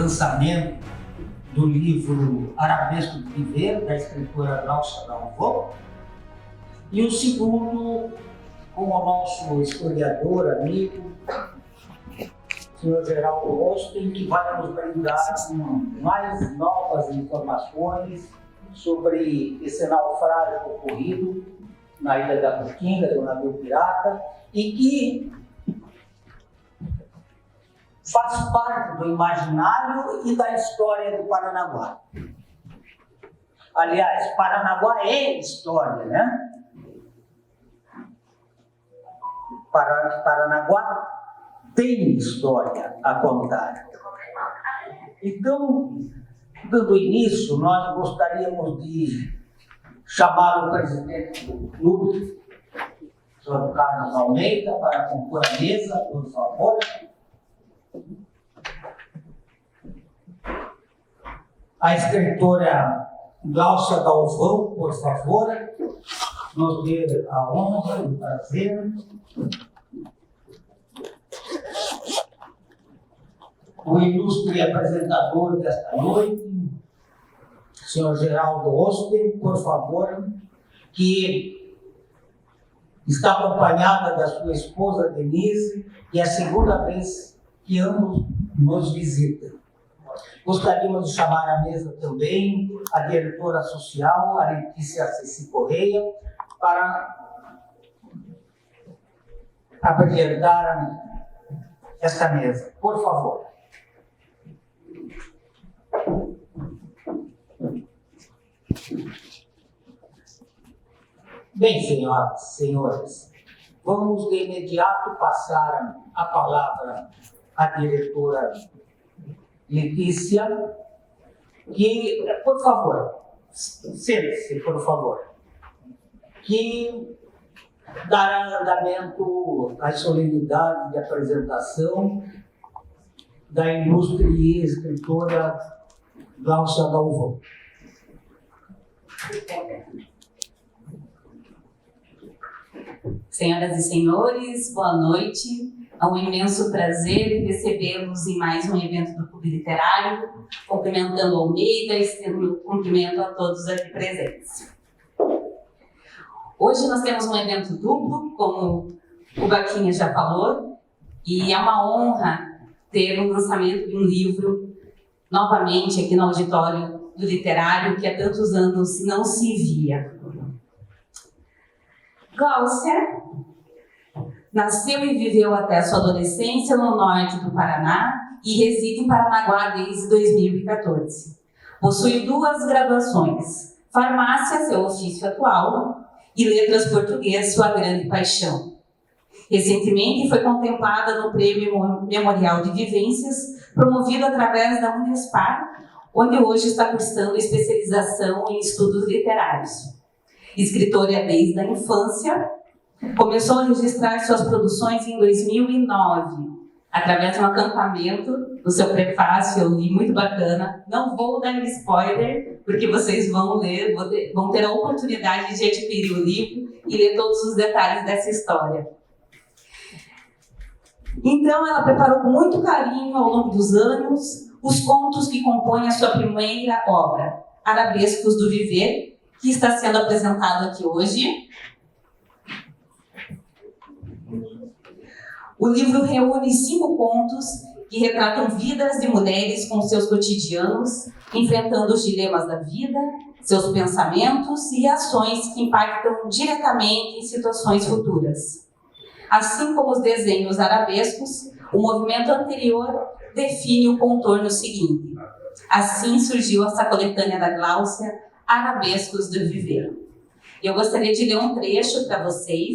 lançamento do livro Arabesco do Viver, da escritora Glaucia Dalvaux, e o segundo com o nosso historiador, amigo, senhor Geraldo Osten, que vai nos brindar com mais novas informações sobre esse naufrágio ocorrido na Ilha da Caatinga, do navio pirata, e que faz parte do imaginário e da história do Paranaguá. Aliás, Paranaguá é história, né? Paranaguá tem história a contar. Então, dando início, nós gostaríamos de chamar o presidente do clube, o senhor Carlos Almeida, para compor a mesa, por favor. A escritora Glaucia Dalvaux, por favor, nos dê a honra e o prazer. O ilustre apresentador desta noite, senhor Geraldo Osten, por favor, que está acompanhada da sua esposa Denise, e é a segunda vez que ambos nos visitam. Gostaríamos de chamar à mesa também a diretora social, a Letícia Ceci Correia, para abrilhantar esta mesa. Por favor. Bem, senhoras e senhores, vamos de imediato passar a palavra à diretora Letícia, que, por favor, sente-se, por favor, que dará andamento às solenidades de apresentação da ilustre escritora Glaucia Dalvaux. Senhoras e senhores, boa noite. É um imenso prazer recebê-los em mais um evento do Clube Literário, cumprimentando o Almeida e estendo meu cumprimento a todos aqui presentes. Hoje nós temos um evento duplo, como o Baquinha já falou, e é uma honra ter um lançamento de um livro novamente aqui no auditório do Literário, que há tantos anos não se via. Glaucia nasceu e viveu até a sua adolescência no norte do Paraná e reside em Paranaguá desde 2014. Possui 2 graduações, farmácia, seu ofício atual, e letras português, sua grande paixão. Recentemente foi contemplada no Prêmio Memorial de Vivências, promovido através da Unespar, onde hoje está cursando especialização em estudos literários. Escritora desde a infância, começou a registrar suas produções em 2009, através de um acampamento. No seu prefácio eu li, muito bacana. Não vou dar spoiler, porque vocês vão ler, vão ter a oportunidade de adquirir o livro e ler todos os detalhes dessa história. Então, ela preparou com muito carinho, ao longo dos anos, os contos que compõem a sua primeira obra, Arabescos do Viver, que está sendo apresentado aqui hoje. O livro reúne 5 contos que retratam vidas de mulheres com seus cotidianos, enfrentando os dilemas da vida, seus pensamentos e ações que impactam diretamente em situações futuras. Assim como os desenhos arabescos, o movimento anterior define o contorno seguinte. Assim surgiu essa coletânea da Glaucia, Arabescos do Viver. Eu gostaria de ler um trecho para vocês.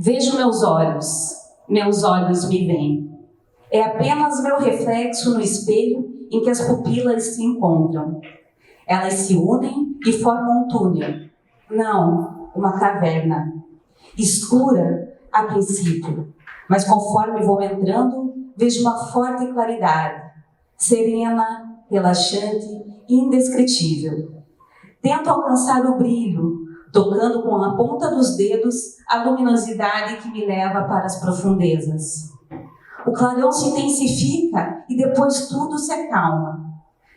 Vejo meus olhos me veem. É apenas meu reflexo no espelho em que as pupilas se encontram. Elas se unem e formam um túnel. Não, uma caverna. Escura a princípio, mas conforme vou entrando, vejo uma forte claridade, serena relaxante e indescritível. Tento alcançar o brilho, tocando com a ponta dos dedos a luminosidade que me leva para as profundezas. O clarão se intensifica e depois tudo se acalma.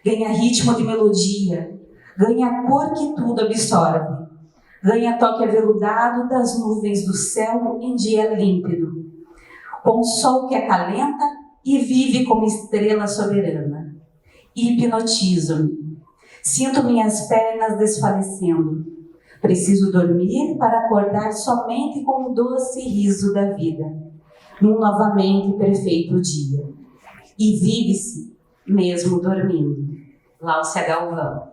Ganha ritmo de melodia, ganha cor que tudo absorve. Ganha toque aveludado das nuvens do céu em dia límpido. Com o sol que acalenta e vive como estrela soberana. Hipnotizo-me. Sinto minhas pernas desfalecendo. Preciso dormir para acordar somente com o doce riso da vida, num novamente perfeito dia. E vive-se mesmo dormindo. Láucia Galvão.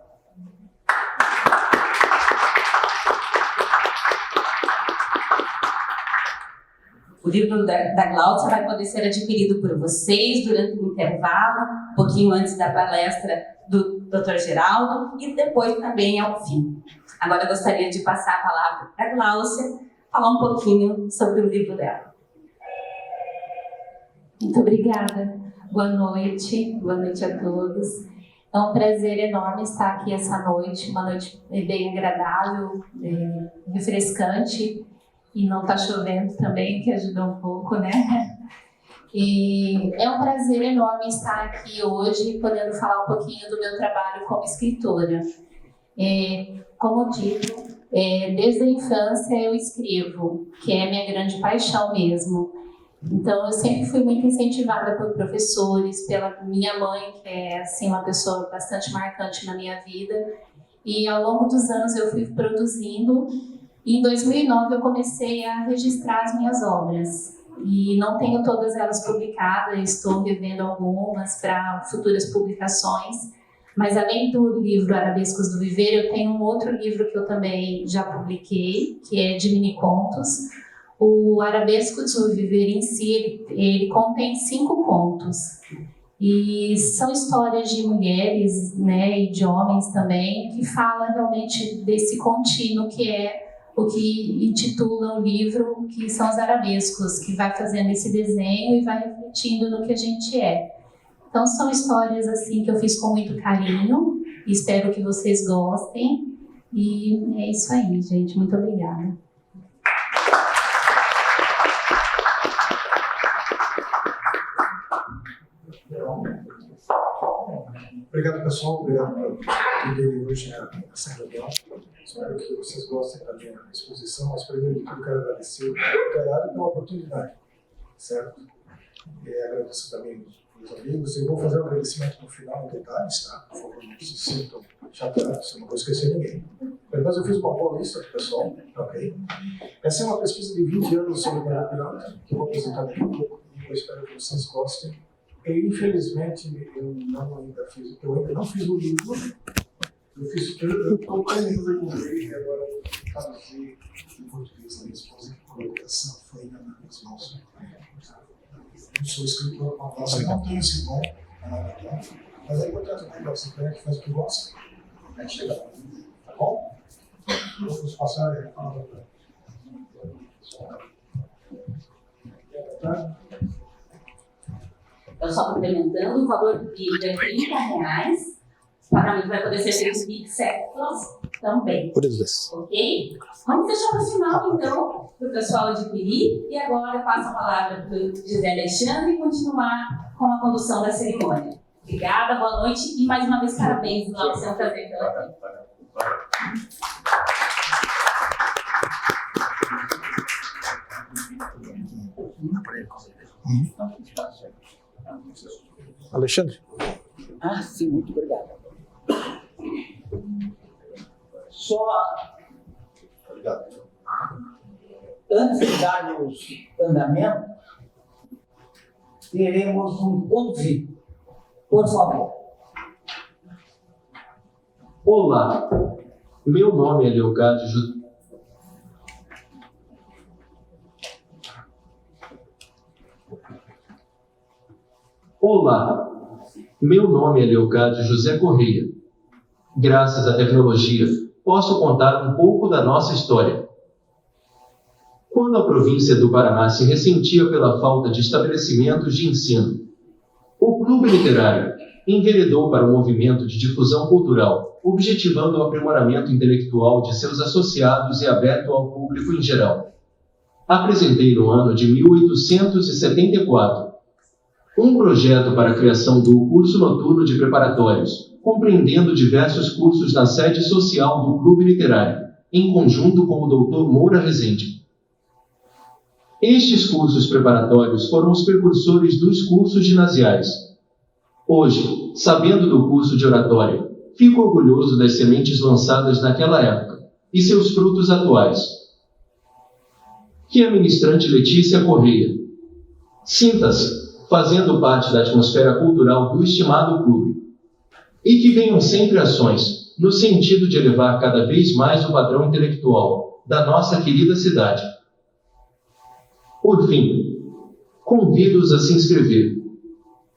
O livro da Gláucia vai poder ser adquirido por vocês durante o intervalo, um pouquinho antes da palestra do Dr. Geraldo e depois também ao fim. Agora eu gostaria de passar a palavra para a Gláucia, falar um pouquinho sobre o livro dela. Muito obrigada. Boa noite a todos. É um prazer enorme estar aqui essa noite, uma noite bem agradável, refrescante, e não está chovendo também, que ajuda um pouco, né? E é um prazer enorme estar aqui hoje, podendo falar um pouquinho do meu trabalho como escritora. Como dito, desde a infância eu escrevo, que é a minha grande paixão mesmo. Então, eu sempre fui muito incentivada por professores, pela minha mãe, que é assim, uma pessoa bastante marcante na minha vida. E ao longo dos anos eu fui produzindo. Em 2009 eu comecei a registrar as minhas obras. E não tenho todas elas publicadas, estou revendo algumas para futuras publicações. Mas além do livro Arabescos do Viver, eu tenho um outro livro que eu também já publiquei, que é de mini-contos. O Arabescos do Viver em si, ele contém 5 contos. E são histórias de mulheres, né, e de homens também, que falam realmente desse contínuo que é o que intitula o livro, que são os arabescos, que vai fazendo esse desenho e vai refletindo no que a gente é. Então são histórias assim que eu fiz com muito carinho, espero que vocês gostem. E é isso aí, gente. Muito obrigada. Obrigado, pessoal. Obrigado por terem hoje essa reunião. Espero que vocês gostem da minha exposição, mas primeiro de tudo quero agradecer o horário pela oportunidade, certo? Agradeço também os amigos. Eu vou fazer um agradecimento no final em detalhes, tá? Por favor, não se sintam chateados, eu não vou esquecer ninguém. Mas eu fiz uma boa lista do pessoal, ok? Essa é uma pesquisa de 20 anos sobre a pirâmide, que eu vou apresentar daqui a pouco, e eu espero que vocês gostem. E, infelizmente, eu ainda não fiz o livro. Eu comprei o livro em inglês e agora eu traduzi em português. A minha esposa que colocou essa folha nas minhas mãos. Eu sou escritor com a voz, não tenho esse dom, mas é importante para você que faz o que gosta. A gente chega lá, tá bom? Vamos passar a palavra para o pessoal. Eu só complementando, o valor do livro é R$30. O pagamento vai poder ser feito Pix também. Ok? Vamos deixar para o final, então, para o pessoal adquirir. E agora eu passo a palavra para o José Alexandre e continuar com a condução da cerimônia. Obrigada, boa noite e mais uma vez parabéns, Glaucia, é um prazer tê-la aqui. Alexandre? Sim, muito obrigado. Só antes de darmos andamento, teremos um convite. Por favor. Olá, meu nome é Leocádio José. Olá, meu nome é Leocádio José Correia. Graças à tecnologia, posso contar um pouco da nossa história. Quando a província do Paraná se ressentia pela falta de estabelecimentos de ensino, o Clube Literário enveredou para um movimento de difusão cultural, objetivando o aprimoramento intelectual de seus associados e aberto ao público em geral. Apresentei no ano de 1874 um projeto para a criação do curso noturno de preparatórios, compreendendo diversos cursos na sede social do Clube Literário, em conjunto com o Dr. Moura Rezende. Estes cursos preparatórios foram os precursores dos cursos ginasiais. Hoje, sabendo do curso de oratória, fico orgulhoso das sementes lançadas naquela época e seus frutos atuais. Que a ministrante Letícia Correia sinta-se fazendo parte da atmosfera cultural do estimado clube, e que venham sempre ações no sentido de elevar cada vez mais o padrão intelectual da nossa querida cidade. Por fim, convido-os a se inscrever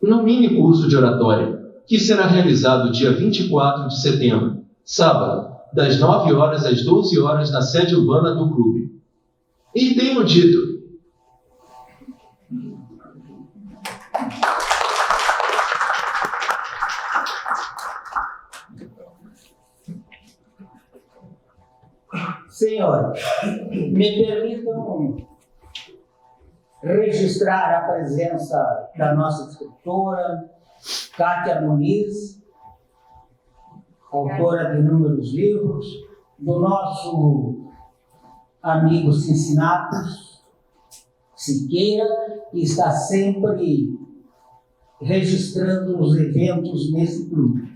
no mini curso de oratória, que será realizado dia 24 de setembro, sábado, das 9 horas às 12 horas na sede urbana do clube. E tenho dito, Senhores, me permitam registrar a presença da nossa escritora, Kátia Muniz, autora de inúmeros livros, do nosso amigo Cincinnatus Siqueira, que está sempre registrando os eventos nesse clube.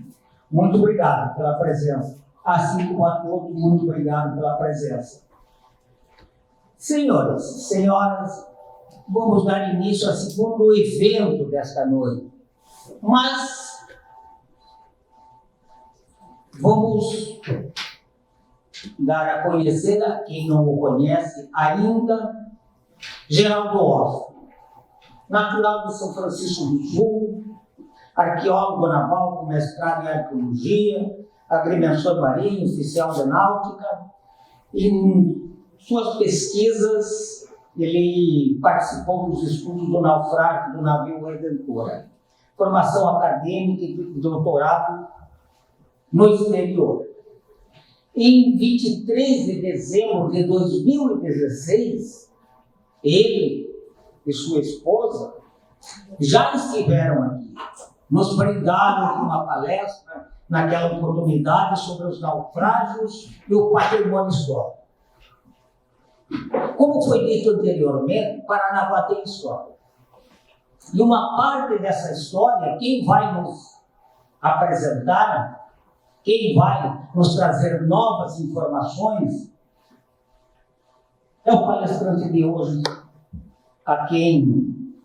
Muito obrigado pela presença. Assim como a todos, muito obrigado pela presença. Senhores, senhoras, vamos dar início ao segundo evento desta noite. Mas vamos dar a conhecer a quem não o conhece ainda, Geraldo Off, natural de São Francisco do Sul, arqueólogo naval com mestrado em arqueologia, agrimensor marinho, oficial de náutica. Em suas pesquisas, ele participou dos estudos do naufrágio do navio Redentora. Formação acadêmica e doutorado no exterior. Em 23 de dezembro de 2016, ele e sua esposa já estiveram aqui. Nos brindaram com uma palestra naquela oportunidade sobre os naufrágios e o patrimônio histórico. Como foi dito anteriormente, Paranaguá tem história. E uma parte dessa história, quem vai nos apresentar, quem vai nos trazer novas informações, é o palestrante de hoje, a quem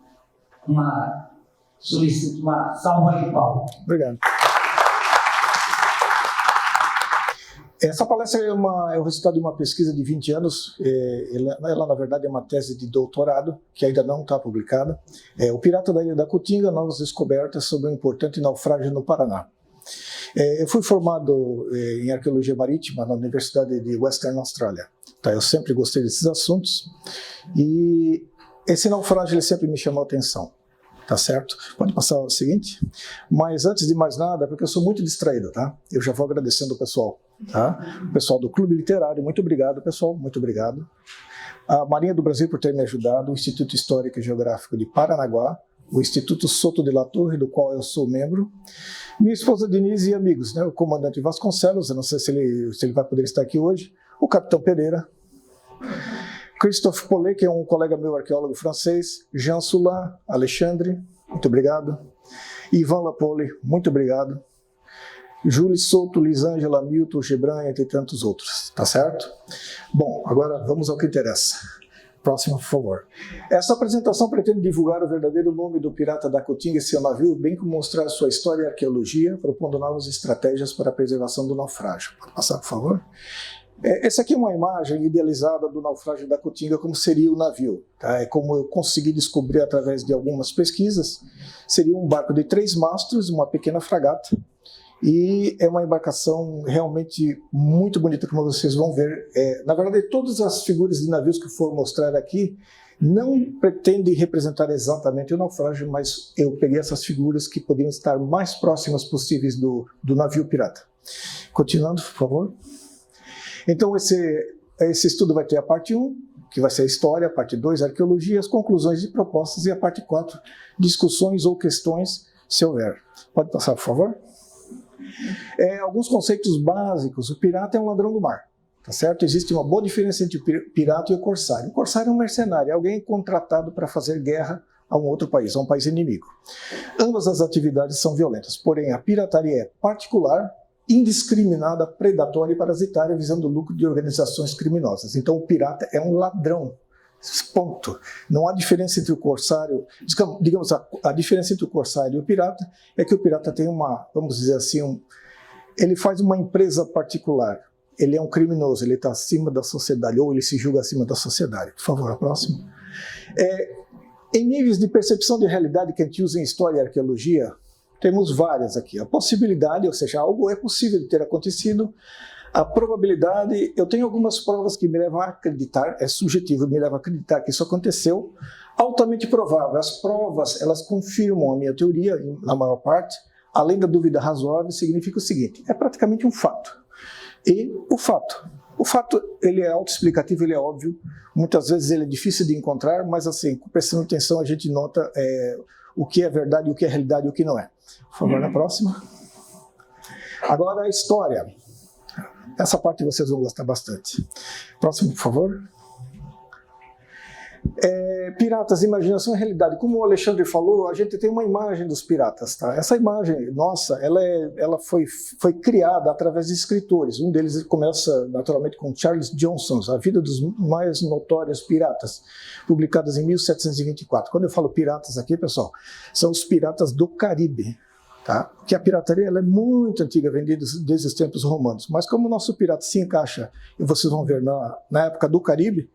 solicito uma salva de palmas. Obrigado. Essa palestra é o resultado de uma pesquisa de 20 anos. Ela, na verdade, é uma tese de doutorado, que ainda não está publicada. O Pirata da Ilha da Caatinga, novas descobertas sobre um importante naufrágio no Paraná. Eu fui formado em arqueologia marítima na Universidade de Western Australia. Eu sempre gostei desses assuntos. E esse naufrágio ele sempre me chamou a atenção. Tá certo? Pode passar o seguinte? Mas antes de mais nada, porque eu sou muito distraído, tá? Eu já vou agradecendo o pessoal, tá? O pessoal do Clube Literário, muito obrigado, pessoal, muito obrigado. A Marinha do Brasil por ter me ajudado, o Instituto Histórico e Geográfico de Paranaguá, o Instituto Soto de La Torre, do qual eu sou membro, minha esposa Denise e amigos, né? O comandante Vasconcelos, eu não sei se ele vai poder estar aqui hoje, o capitão Pereira, Christophe Paulet, que é um colega meu, arqueólogo francês, Jean Soulin, Alexandre, muito obrigado, Ivan Lapoli, muito obrigado, Júlia Souto, Lisângela, Milton, Gebran, entre tantos outros, tá certo? Bom, agora vamos ao que interessa. Próximo, por favor. Essa apresentação pretende divulgar o verdadeiro nome do Pirata da Caatinga e seu navio, bem como mostrar sua história e arqueologia, propondo novas estratégias para a preservação do naufrágio. Pode passar, por favor? Essa aqui é uma imagem idealizada do naufrágio da Caatinga, como seria o navio. Tá? É como eu consegui descobrir através de algumas pesquisas. Seria um barco de 3 mastros, uma pequena fragata. E é uma embarcação realmente muito bonita, como vocês vão ver. Na verdade, todas as figuras de navios que for mostrar aqui, não pretende representar exatamente o naufrágio, mas eu peguei essas figuras que podiam estar mais próximas possíveis do navio pirata. Continuando, por favor. Então, esse estudo vai ter a parte 1, que vai ser a história, a parte 2, arqueologia, as conclusões e propostas, e a parte 4, discussões ou questões, se houver. Pode passar, por favor? Alguns conceitos básicos. O pirata é um ladrão do mar. Tá certo? Existe uma boa diferença entre o pirata e o corsário. O corsário é um mercenário, é alguém contratado para fazer guerra a um outro país, a um país inimigo. Ambas as atividades são violentas, porém a pirataria é particular, indiscriminada, predatória e parasitária, visando o lucro de organizações criminosas. Então o pirata é um ladrão. Ponto. Não há diferença entre o corsário, digamos, a diferença entre o corsário e o pirata é que o pirata tem uma, vamos dizer assim, ele faz uma empresa particular. Ele é um criminoso, ele está acima da sociedade, ou ele se julga acima da sociedade. Por favor, a próxima. Em níveis de percepção de realidade que a gente usa em história e arqueologia, temos várias aqui. A possibilidade, ou seja, algo é possível de ter acontecido. A probabilidade, eu tenho algumas provas que me levam a acreditar, é subjetivo, me leva a acreditar que isso aconteceu. Altamente provável, as provas, elas confirmam a minha teoria, na maior parte. Além da dúvida razoável, significa o seguinte, é praticamente um fato. E o fato, ele é autoexplicativo, ele é óbvio, muitas vezes ele é difícil de encontrar, mas assim, prestando atenção a gente nota o que é verdade, o que é realidade e o que não é. Por favor, na próxima. Agora a história. Essa parte vocês vão gostar bastante. Próximo, por favor. Piratas, imaginação e realidade. Como o Alexandre falou, a gente tem uma imagem dos piratas. Tá? Essa imagem, nossa, ela foi criada através de escritores. Um deles começa, naturalmente, com Charles Johnson, A Vida dos Mais Notórios Piratas, publicadas em 1724. Quando eu falo piratas aqui, pessoal, são os piratas do Caribe. Tá? Que a pirataria ela é muito antiga, vendida desde os tempos romanos. Mas como o nosso pirata se encaixa, e vocês vão ver na época do Caribe,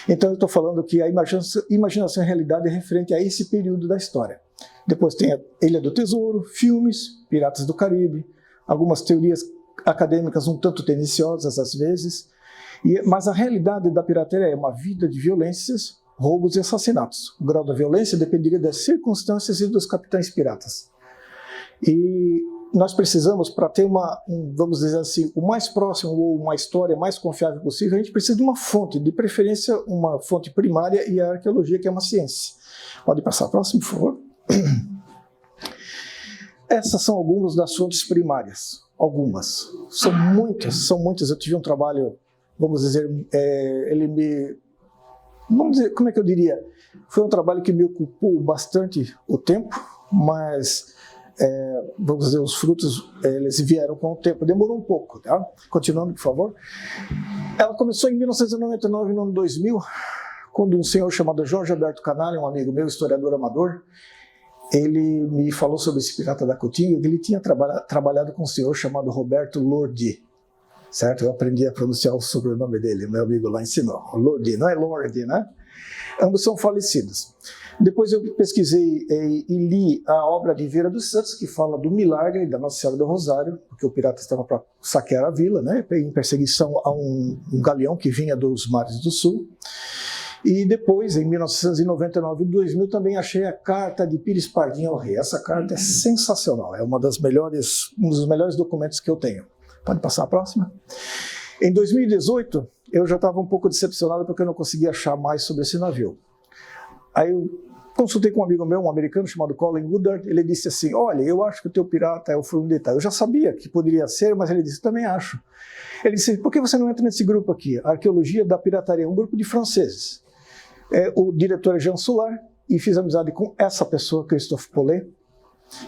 então eu estou falando que a imaginação e a realidade é referente a esse período da história. Depois tem a Ilha do Tesouro, filmes, Piratas do Caribe, algumas teorias acadêmicas um tanto tendenciosas às vezes, mas a realidade da pirataria é uma vida de violências, roubos e assassinatos. O grau da violência dependeria das circunstâncias e dos capitães piratas. E nós precisamos, para ter vamos dizer assim, o mais próximo ou uma história mais confiável possível, a gente precisa de uma fonte, de preferência uma fonte primária, e a arqueologia, que é uma ciência. Pode passar a próxima, por favor. Essas são algumas das fontes primárias. Algumas. São muitas. Eu tive um trabalho, vamos dizer, como é que eu diria? Foi um trabalho que me ocupou bastante o tempo, mas... vamos dizer, os frutos eles vieram com o tempo, demorou um pouco, tá? Continuando, por favor. Ela começou em 1999, no ano 2000, quando um senhor chamado Jorge Alberto Canalha, um amigo meu, historiador amador, ele me falou sobre esse pirata da Cotinga, que ele tinha trabalhado com um senhor chamado Roberto Lordi, certo? Eu aprendi a pronunciar o sobrenome dele, meu amigo lá ensinou, Lordi, não é Lordi, né? Ambos são falecidos. Depois eu pesquisei e li a obra de Vieira dos Santos, que fala do milagre da Nossa Senhora do Rosário, porque o pirata estava para saquear a vila, né, em perseguição a um galeão que vinha dos mares do sul. E depois, em 1999 e 2000, também achei a carta de Pires Pardinho ao rei. Essa carta é sensacional, é um dos melhores documentos que eu tenho. Pode passar a próxima? Em 2018, eu já estava um pouco decepcionado porque eu não conseguia achar mais sobre esse navio. Aí eu consultei com um amigo meu, um americano chamado Colin Woodard. Ele disse assim, olha, eu acho que o teu pirata é o Fulano de Tal. Eu já sabia que poderia ser, mas ele disse, também acho. Ele disse, por que você não entra nesse grupo aqui? A Arqueologia da Pirataria, é um grupo de franceses. O diretor é Jean Soulard, e fiz amizade com essa pessoa, Christophe Paulet,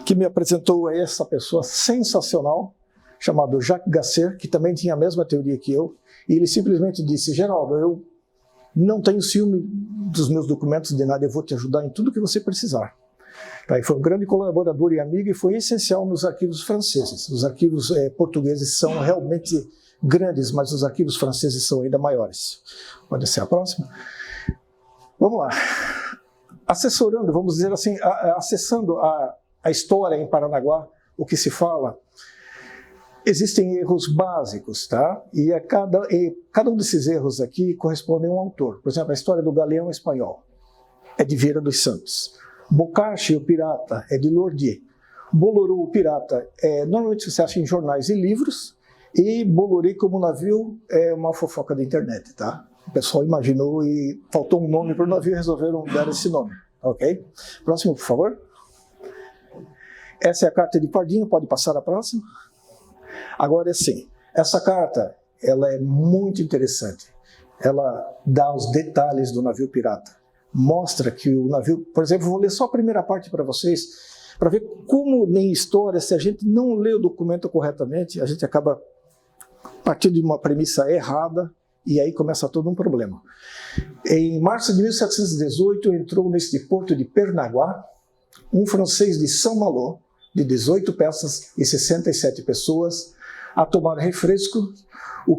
que me apresentou a essa pessoa sensacional, chamado Jacques Gasser, que também tinha a mesma teoria que eu, e ele simplesmente disse, Geraldo, eu não tenho ciúme dos meus documentos de nada, eu vou te ajudar em tudo que você precisar. Tá, e foi um grande colaborador e amigo, e foi essencial nos arquivos franceses. Os arquivos portugueses são realmente grandes, mas os arquivos franceses são ainda maiores. Pode ser a próxima? Vamos lá. Assessorando, vamos dizer assim, acessando a história em Paranaguá, o que se fala, Existem erros básicos, tá? E cada um desses erros aqui corresponde a um autor. Por exemplo, a história do Galeão Espanhol é de Vieira dos Santos. Bocage, o pirata, é de Lordier. Bolorô, o pirata, normalmente você acha em jornais e livros, e Bolloré como navio é uma fofoca da internet, tá? O pessoal imaginou e faltou um nome para o navio e resolveram dar esse nome, ok? Próximo, por favor. Essa é a carta de Pardinho, pode passar a próxima. Agora, sim, essa carta, ela é muito interessante. Ela dá os detalhes do navio pirata. Mostra que o navio... Por exemplo, vou ler só a primeira parte para vocês, para ver como nem história, se a gente não lê o documento corretamente, a gente acaba partindo de uma premissa errada e aí começa todo um problema. Em março de 1718, entrou neste porto de Paranaguá um francês de Saint-Malo, de 18 peças e 67 pessoas, a tomar refresco,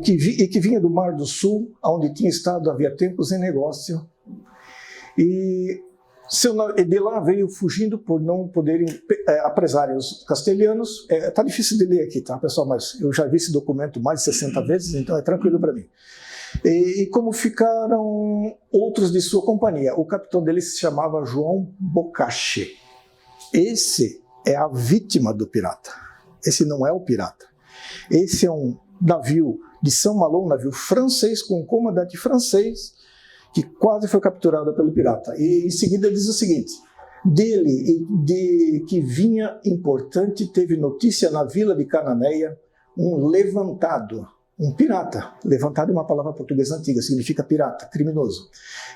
que vinha do Mar do Sul, onde tinha estado havia tempos em negócio, e de lá veio fugindo por não poderem apresarem os castelhanos. Tá difícil de ler aqui, tá, pessoal, mas eu já vi esse documento mais de 60 vezes, então é tranquilo para mim. E como ficaram outros de sua companhia, o capitão dele se chamava João Bocage. Esse é a vítima do pirata. Esse não é o pirata. Esse é um navio de Saint-Malo, um navio francês, com um comandante francês, que quase foi capturado pelo pirata. E em seguida diz o seguinte: dele, que vinha importante, teve notícia na vila de Cananéia, um levantado, um pirata. Levantado é uma palavra portuguesa antiga, significa pirata, criminoso,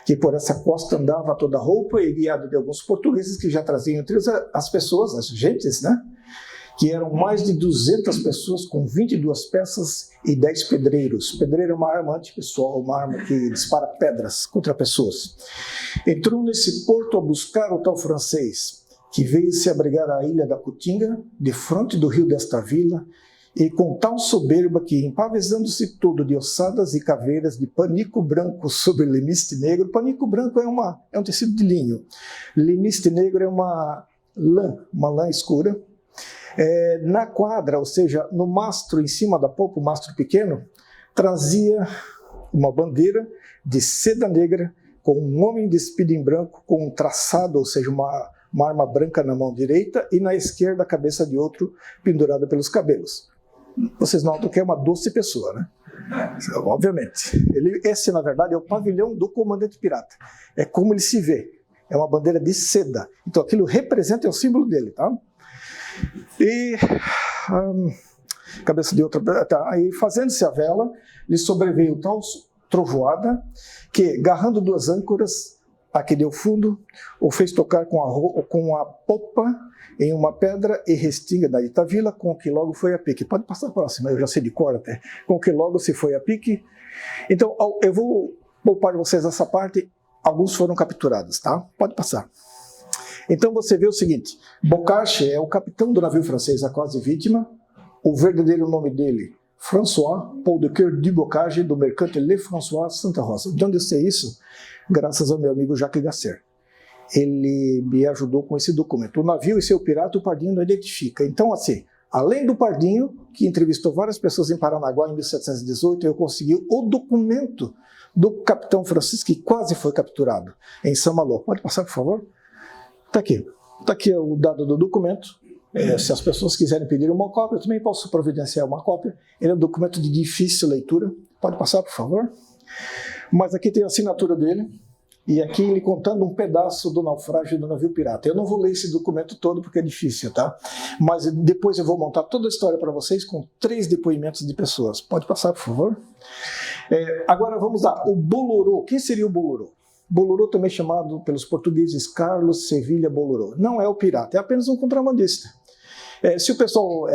que por essa costa andava a toda roupa e guiado de alguns portugueses que já traziam entre as pessoas, as gentes, né? Que eram mais de 200 pessoas com 22 peças e 10 pedreiros. Pedreiro é uma arma antipessoal, uma arma que dispara pedras contra pessoas. Entrou nesse porto a buscar o tal francês, que veio se abrigar à ilha da Cutinga, de frente do rio desta vila, e com tal soberba que, empavezando-se todo de ossadas e caveiras de panico branco sobre lemiste negro. Panico branco é um tecido de linho. Lemiste negro é uma lã escura. Na quadra, ou seja, no mastro em cima da popa, o mastro pequeno, trazia uma bandeira de seda negra com um homem despido em branco, com um traçado, ou seja, uma arma branca na mão direita e na esquerda a cabeça de outro pendurada pelos cabelos. Vocês notam que é uma doce pessoa, né? Obviamente. Esse, na verdade, é o pavilhão do comandante pirata. É como ele se vê. É uma bandeira de seda. Então aquilo representa, é o símbolo dele, tá? E cabeça de outra, tá, aí fazendo-se a vela, lhe sobreveio tal trovoada que, garrando duas âncoras, a que deu fundo, o fez tocar com a popa em uma pedra e restinga da dita vila, com que logo foi a pique. Pode passar a próxima, eu já sei de cor até. Com que logo se foi a pique. Então, eu vou poupar vocês essa parte, alguns foram capturados, tá? Pode passar. Então você vê o seguinte: Bocage é o capitão do navio francês, a quase vítima. O verdadeiro nome dele, François Paul de Coeur du Bocage, do mercante Le François Santa Rosa. De onde eu sei isso? Graças ao meu amigo Jacques Gasser. Ele me ajudou com esse documento. O navio e seu pirata, o Pardinho não identifica. Então, assim, além do Pardinho, que entrevistou várias pessoas em Paranaguá em 1718, eu consegui o documento do capitão francês que quase foi capturado em Saint-Malo. Pode passar, por favor? Está aqui. Está aqui o dado do documento. Se as pessoas quiserem pedir uma cópia, eu também posso providenciar uma cópia. Ele é um documento de difícil leitura. Pode passar, por favor? Mas aqui tem a assinatura dele. E aqui ele contando um pedaço do naufrágio do navio pirata. Eu não vou ler esse documento todo porque é difícil, tá? Mas depois eu vou montar toda a história para vocês com 3 depoimentos de pessoas. Pode passar, por favor? Agora vamos lá. O Bolorô. Quem seria o Bolorô? Bolorô, também chamado pelos portugueses Carlos Sevilha Bolorô. Não é o pirata, é apenas um contrabandista. Se o pessoal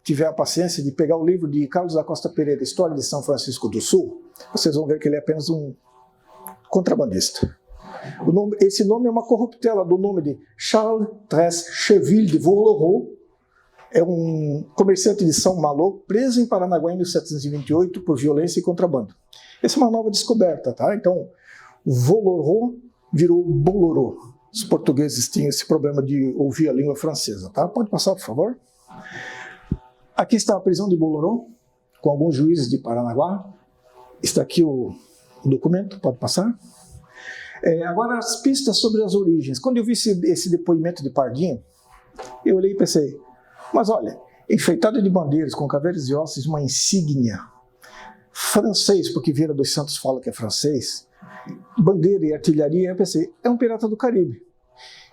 tiver a paciência de pegar o livro de Carlos da Costa Pereira, História de São Francisco do Sul, vocês vão ver que ele é apenas um contrabandista. Esse nome é uma corruptela do nome de Charles Trècheville de Bolorô. É um comerciante de São Malo, preso em Paranaguá em 1728 por violência e contrabando. Essa é uma nova descoberta, tá? Então, Volorô virou Bolorô. Os portugueses tinham esse problema de ouvir a língua francesa, tá? Pode passar, por favor? Aqui está a prisão de Boloró, com alguns juízes de Paranaguá. Está aqui o documento, pode passar. Agora, as pistas sobre as origens. Quando eu vi esse depoimento de Pardinho, eu olhei e pensei, mas olha, enfeitada de bandeiras, com caveiras e ossos, uma insígnia, francês, porque Vieira dos Santos fala que é francês, bandeira e artilharia, eu pensei, é um pirata do Caribe.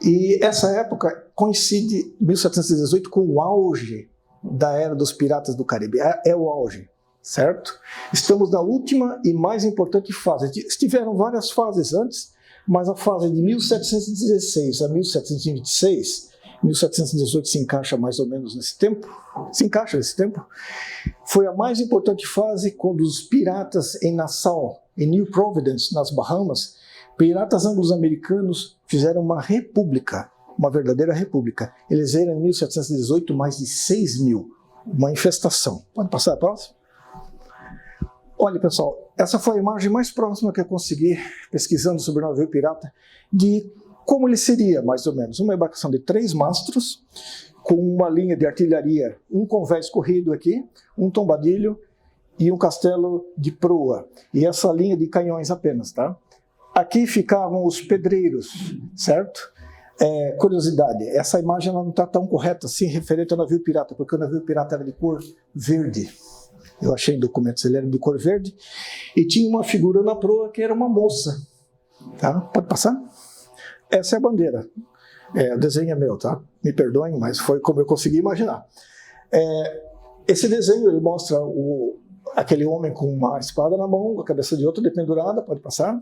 E essa época coincide, 1718, com o auge da era dos piratas do Caribe. É o auge, certo? Estamos na última e mais importante fase. Tiveram várias fases antes, mas a fase de 1716 a 1726, 1718 se encaixa mais ou menos nesse tempo, foi a mais importante fase quando os piratas em Nassau, em New Providence, nas Bahamas, piratas anglo-americanos fizeram uma república, uma verdadeira república. Eles eram em 1718 mais de 6 mil, uma infestação. Pode passar a próxima? Olha, pessoal, essa foi a imagem mais próxima que eu consegui, pesquisando sobre o navio pirata, de como ele seria, mais ou menos. Uma embarcação de 3 mastros, com uma linha de artilharia, um convés corrido aqui, um tombadilho e um castelo de proa. E essa linha de canhões apenas, tá? Aqui ficavam os pedreiros, certo? Curiosidade, essa imagem não está tão correta assim referente ao navio pirata, porque o navio pirata era de cor verde. Eu achei em documentos, ele era de cor verde. E tinha uma figura na proa que era uma moça. Tá? Pode passar? Essa é a bandeira. O desenho é meu, tá? Me perdoem, mas foi como eu consegui imaginar. Esse desenho ele mostra aquele homem com uma espada na mão, a cabeça de outro dependurada, pode passar,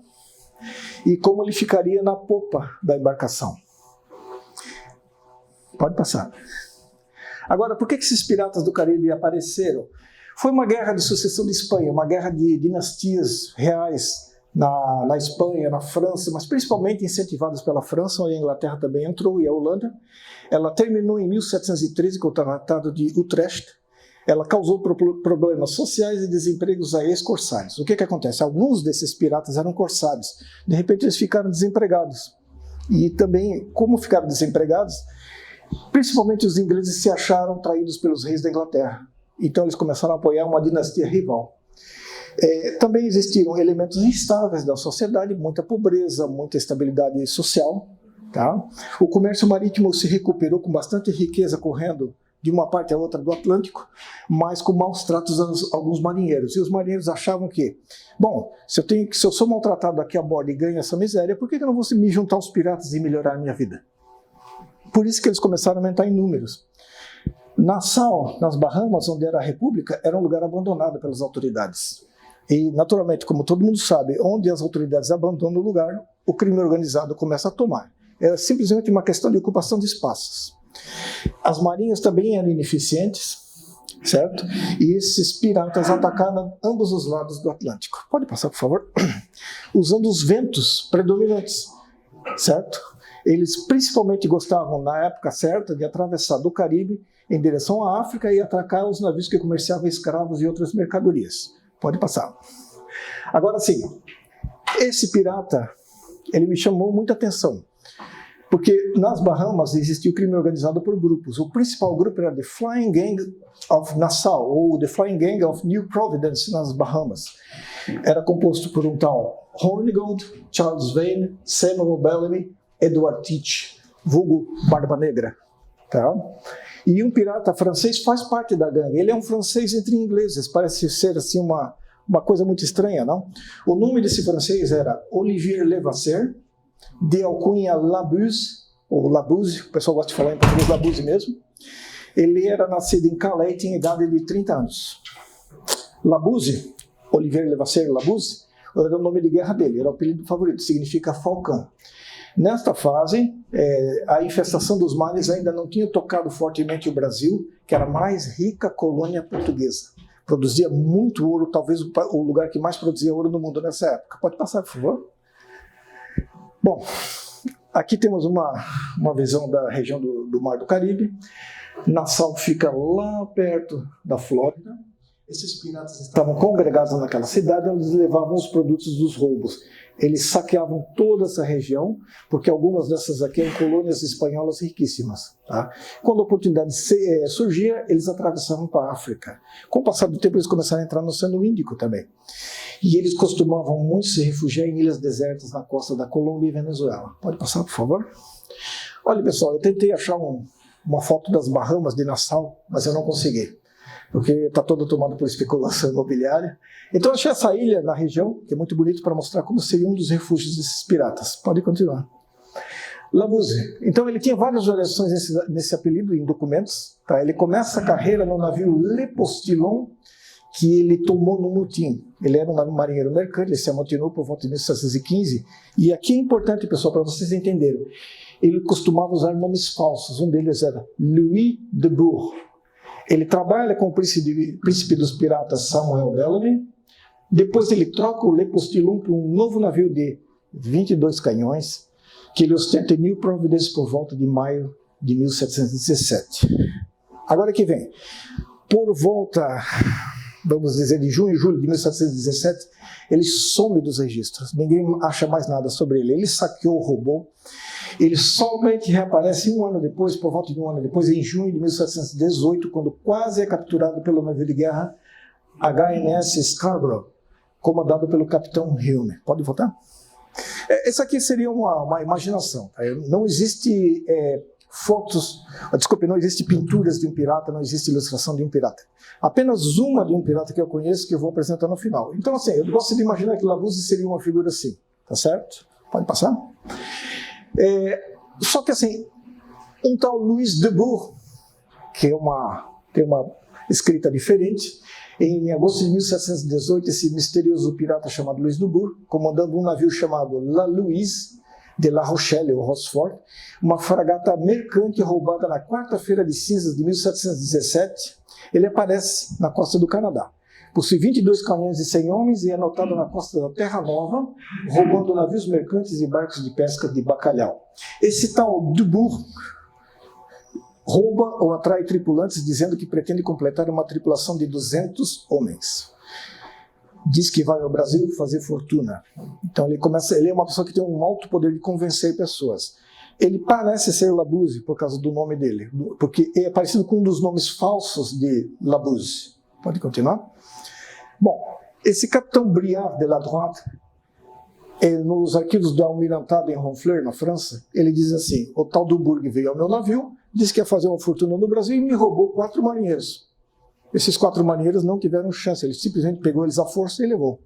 e como ele ficaria na popa da embarcação. Pode passar. Agora, por que esses piratas do Caribe apareceram? Foi uma guerra de sucessão de Espanha, uma guerra de dinastias reais na Espanha, na França, mas principalmente incentivadas pela França, onde a Inglaterra também entrou, e a Holanda. Ela terminou em 1713 com o Tratado de Utrecht. Ela causou problemas sociais e desempregos a ex-corsários. O que acontece? Alguns desses piratas eram corsários. De repente eles ficaram desempregados. E também, como ficaram desempregados, principalmente os ingleses se acharam traídos pelos reis da Inglaterra. Então eles começaram a apoiar uma dinastia rival. Também existiram elementos instáveis da sociedade, muita pobreza, muita instabilidade social. Tá? O comércio marítimo se recuperou com bastante riqueza correndo de uma parte a outra do Atlântico, mas com maus tratos a alguns marinheiros. E os marinheiros achavam que, bom, se eu sou maltratado aqui a bordo e ganho essa miséria, por que eu não vou me juntar aos piratas e melhorar a minha vida? Por isso que eles começaram a aumentar em números. Nassau, nas Bahamas, onde era a república, era um lugar abandonado pelas autoridades. E, naturalmente, como todo mundo sabe, onde as autoridades abandonam o lugar, o crime organizado começa a tomar. Era simplesmente uma questão de ocupação de espaços. As marinhas também eram ineficientes, certo? E esses piratas atacaram ambos os lados do Atlântico. Pode passar, por favor? Usando os ventos predominantes, certo? Eles principalmente gostavam, na época certa, de atravessar do Caribe em direção à África e atracar os navios que comerciavam escravos e outras mercadorias. Pode passar. Agora sim, esse pirata, ele me chamou muita atenção, porque nas Bahamas existia o crime organizado por grupos. O principal grupo era The Flying Gang of Nassau, ou The Flying Gang of New Providence, nas Bahamas. Era composto por um tal Hornigold, Charles Vane, Samuel Bellamy, Edward Teach, vulgo Barba Negra. Tá? E um pirata francês faz parte da gangue. Ele é um francês entre ingleses, parece ser assim uma coisa muito estranha, não? O nome desse francês era Olivier Levasseur, de alcunha Labuse, ou Labuse, o pessoal gosta de falar em português Labuse mesmo. Ele era nascido em Calais e tinha idade de 30 anos. Labuse, Olivier Levasseur Labuse, era o nome de guerra dele, era o apelido favorito, significa falcão. Nesta fase, a infestação dos males ainda não tinha tocado fortemente o Brasil, que era a mais rica colônia portuguesa. Produzia muito ouro, talvez o lugar que mais produzia ouro no mundo nessa época. Pode passar, por favor? Bom, aqui temos uma visão da região do Mar do Caribe. Nassau fica lá perto da Flórida. esses piratas estavam congregados naquela cidade, eles levavam os produtos dos roubos. Eles saqueavam toda essa região, porque algumas dessas aqui eram colônias espanholas riquíssimas. Tá? Quando a oportunidade surgia, eles atravessavam para a África. Com o passar do tempo, eles começaram a entrar no Oceano Índico também. E eles costumavam muito se refugiar em ilhas desertas na costa da Colômbia e Venezuela. Pode passar, por favor? Olha, pessoal, eu tentei achar uma foto das Bahamas, de Nassau, mas eu não consegui, porque está todo tomado por especulação imobiliária. Então eu achei essa ilha na região, que é muito bonito, para mostrar como seria um dos refúgios desses piratas. Pode continuar. Labuse. Então ele tinha várias variações nesse apelido em documentos. Tá? Ele começa a carreira no navio Le Postillon, que ele tomou no motim. Ele era um marinheiro mercante, ele se amotinou por volta de 1715. E aqui é importante, pessoal, para vocês entenderem. Ele costumava usar nomes falsos. Um deles era Louis de Bourg. Ele trabalha com o príncipe dos piratas Samuel Bellamy. Depois ele troca o Le Postillon por um novo navio de 22 canhões, que ele ostenta em New Providence por volta de maio de 1717. Agora que vem, por volta, vamos dizer, de junho e julho de 1717, ele some dos registros. Ninguém acha mais nada sobre ele. Ele saqueou, roubou. Ele somente reaparece um ano depois, por volta de um ano depois, em junho de 1718, quando quase é capturado pelo navio de guerra HMS Scarborough, comandado pelo capitão Hume. Pode voltar? Essa aqui seria uma imaginação. Tá? Não existe não existe pinturas de um pirata, não existe ilustração de um pirata. Apenas uma de um pirata que eu conheço, que eu vou apresentar no final. Então, assim, eu gosto de imaginar que Labuse seria uma figura assim, tá certo? Pode passar? Só que, assim, um tal Louis de Bourg, que tem uma escrita diferente, em agosto de 1718, esse misterioso pirata chamado Louis de Bourg, comandando um navio chamado La Louise, de La Rochelle, ou Rochefort, uma fragata mercante roubada na quarta-feira de cinzas de 1717, ele aparece na costa do Canadá. Possui 22 canhões e 100 homens e é anotado na costa da Terra Nova, roubando navios mercantes e barcos de pesca de bacalhau. Esse tal de Bourg rouba ou atrai tripulantes dizendo que pretende completar uma tripulação de 200 homens. Diz que vai ao Brasil fazer fortuna. Então ele é uma pessoa que tem um alto poder de convencer pessoas. Ele parece ser Labuse por causa do nome dele, porque é parecido com um dos nomes falsos de Labuse. Pode continuar? Bom, esse capitão Briard de la Droite, nos arquivos do Almirantado em Honfleur, na França, ele diz assim: o tal do Bourg veio ao meu navio, disse que ia fazer uma fortuna no Brasil e me roubou 4 marinheiros. Esses 4 marinheiros não tiveram chance, ele simplesmente pegou eles à força e levou.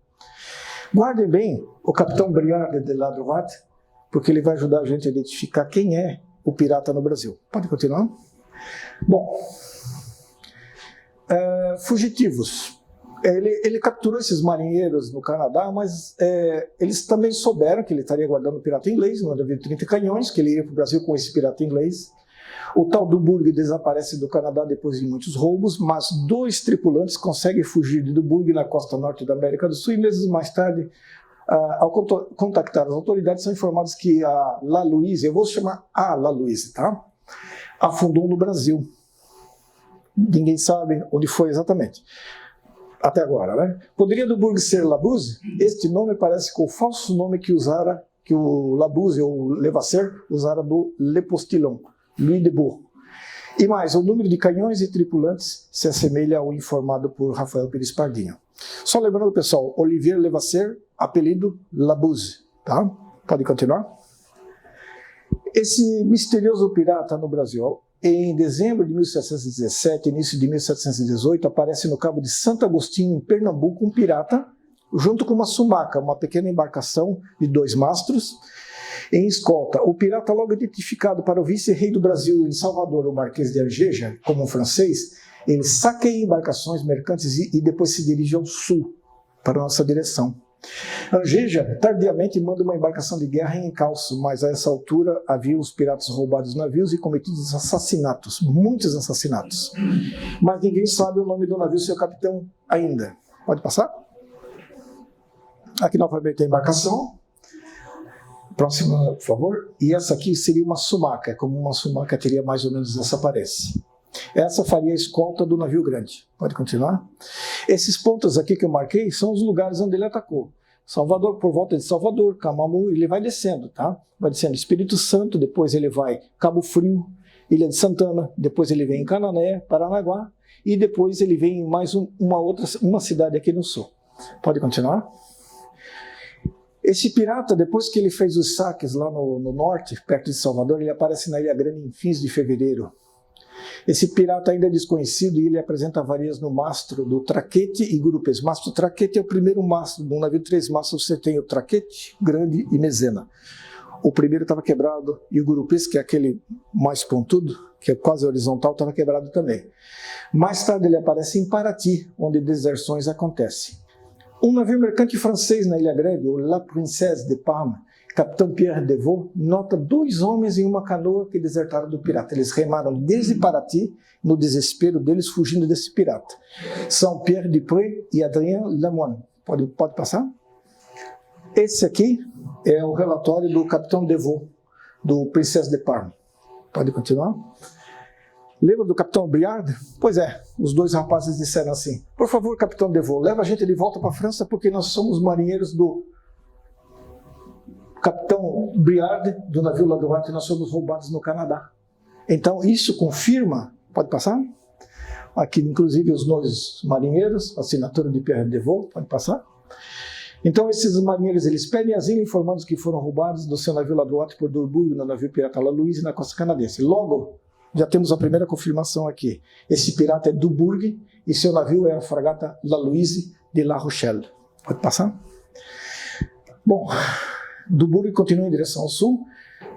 Guardem bem o capitão Briard de la Droite, porque ele vai ajudar a gente a identificar quem é o pirata no Brasil. Pode continuar? Bom, fugitivos. Ele capturou esses marinheiros no Canadá, mas eles também souberam que ele estaria guardando o pirata inglês, no navio de 30 canhões, que ele iria para o Brasil com esse pirata inglês. O tal do Bourg desaparece do Canadá depois de muitos roubos, mas 2 tripulantes conseguem fugir de Bourg na costa norte da América do Sul e meses mais tarde, ao contactar as autoridades, são informados que a La Louise, eu vou chamar a La Louise, tá? Afundou no Brasil. Ninguém sabe onde foi exatamente. Até agora, né? Poderia do Bourg ser Labuse? Este nome parece com o falso nome que o Labuse ou Levasseur usara do Le Postillon, Louis de Bourg. E mais, o número de canhões e tripulantes se assemelha ao informado por Rafael Pires Pardinho. Só lembrando, pessoal, Olivier Levasseur, apelido Labuse, tá? Pode continuar? Esse misterioso pirata no Brasil, em dezembro de 1717, início de 1718, aparece no Cabo de Santo Agostinho, em Pernambuco, um pirata, junto com uma sumaca, uma pequena embarcação de 2 mastros, em escolta. O pirata, logo identificado para o vice-rei do Brasil em Salvador, o Marquês de Argeja, como um francês, ele saqueia embarcações mercantes e depois se dirige ao sul, para a nossa direção. Argeja tardiamente manda uma embarcação de guerra em encalço, mas a essa altura havia os piratas roubados navios e cometidos assassinatos, muitos assassinatos. Mas ninguém sabe o nome do navio e seu capitão ainda. Pode passar? Aqui novamente a embarcação. Próxima, por favor. E essa aqui seria uma sumaca, como uma sumaca teria mais ou menos essa aparência. Essa faria a escolta do navio grande. Pode continuar? Esses pontos aqui que eu marquei são os lugares onde ele atacou. Salvador, por volta de Salvador, Camamu, ele vai descendo, tá? Vai descendo Espírito Santo, depois ele vai Cabo Frio, Ilha de Santana, depois ele vem em Canané, Paranaguá, e depois ele vem em mais uma cidade aqui no sul. Pode continuar? Esse pirata, depois que ele fez os saques lá no norte, perto de Salvador, ele aparece na Ilha Grande em fins de fevereiro. Esse pirata ainda é desconhecido e ele apresenta avarias no mastro do traquete e grupês. Mastro traquete é o primeiro mastro. De um navio de 3 mastros você tem o traquete, grande e mezena. O primeiro estava quebrado e o grupês, que é aquele mais pontudo, que é quase horizontal, estava quebrado também. Mais tarde ele aparece em Paraty, onde deserções acontecem. Um navio mercante francês na Ilha Grande, o La Princesse de Parme, capitão Pierre Devaux, nota 2 homens em uma canoa que desertaram do pirata. Eles remaram desde Paraty, no desespero deles, fugindo desse pirata. São Pierre Dupré e Adrien Lemoine. Pode passar? Esse aqui é o relatório do capitão Devaux, do Princesse de Parme. Pode continuar? Lembra do capitão Briard? Pois é, os 2 rapazes disseram assim: por favor, capitão Devaux, leva a gente de volta para a França porque nós somos marinheiros do capitão Briard, do navio Ladroite, e nós somos roubados no Canadá. Então isso confirma, pode passar? Aqui inclusive os 2 marinheiros, assinatura de Pierre Devaux, pode passar? Então esses marinheiros, eles pedem asilo informando que foram roubados do seu navio Ladroite por Dorbuio, no navio pirata La Louise, na costa canadense. Logo, já temos a primeira confirmação aqui. Esse pirata é Dubourg e seu navio é a fragata La Louise de La Rochelle. Pode passar? Bom, Dubourg continua em direção ao sul,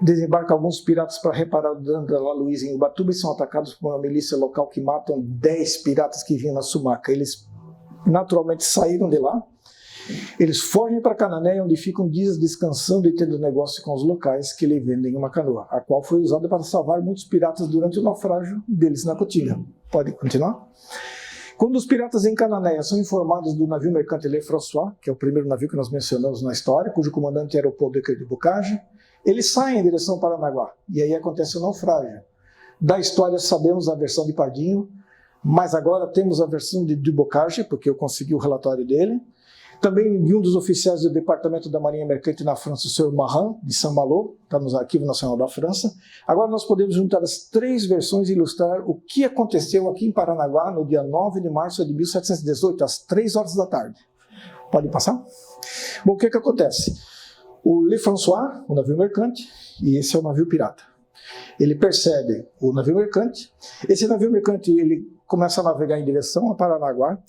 desembarca alguns piratas para reparar o dano da La Louise em Ubatuba e são atacados por uma milícia local que matam 10 piratas que vinham na Sumaca. Eles naturalmente saíram de lá. Eles fogem para Canané, onde ficam dias descansando e tendo negócio com os locais que lhe vendem uma canoa, a qual foi usada para salvar muitos piratas durante o naufrágio deles na Cotinga. Pode continuar? Quando os piratas em Cananéia são informados do navio mercante Le François, que é o primeiro navio que nós mencionamos na história, cujo comandante era o Paul de Bocage, eles saem em direção ao Paranaguá, e aí acontece o naufrágio. Da história sabemos a versão de Pardinho, mas agora temos a versão de Bocage, porque eu consegui o relatório dele. Também de um dos oficiais do Departamento da Marinha Mercante na França, o Sr. Marin, de Saint-Malo, está no Arquivo Nacional da França. Agora nós podemos juntar as 3 versões e ilustrar o que aconteceu aqui em Paranaguá no dia 9 de março de 1718, às 3 horas da tarde. Pode passar? Bom, o que acontece? O Le François, o navio mercante, e esse é o navio pirata. Ele percebe o navio mercante. Esse navio mercante ele começa a navegar em direção a Paranaguá.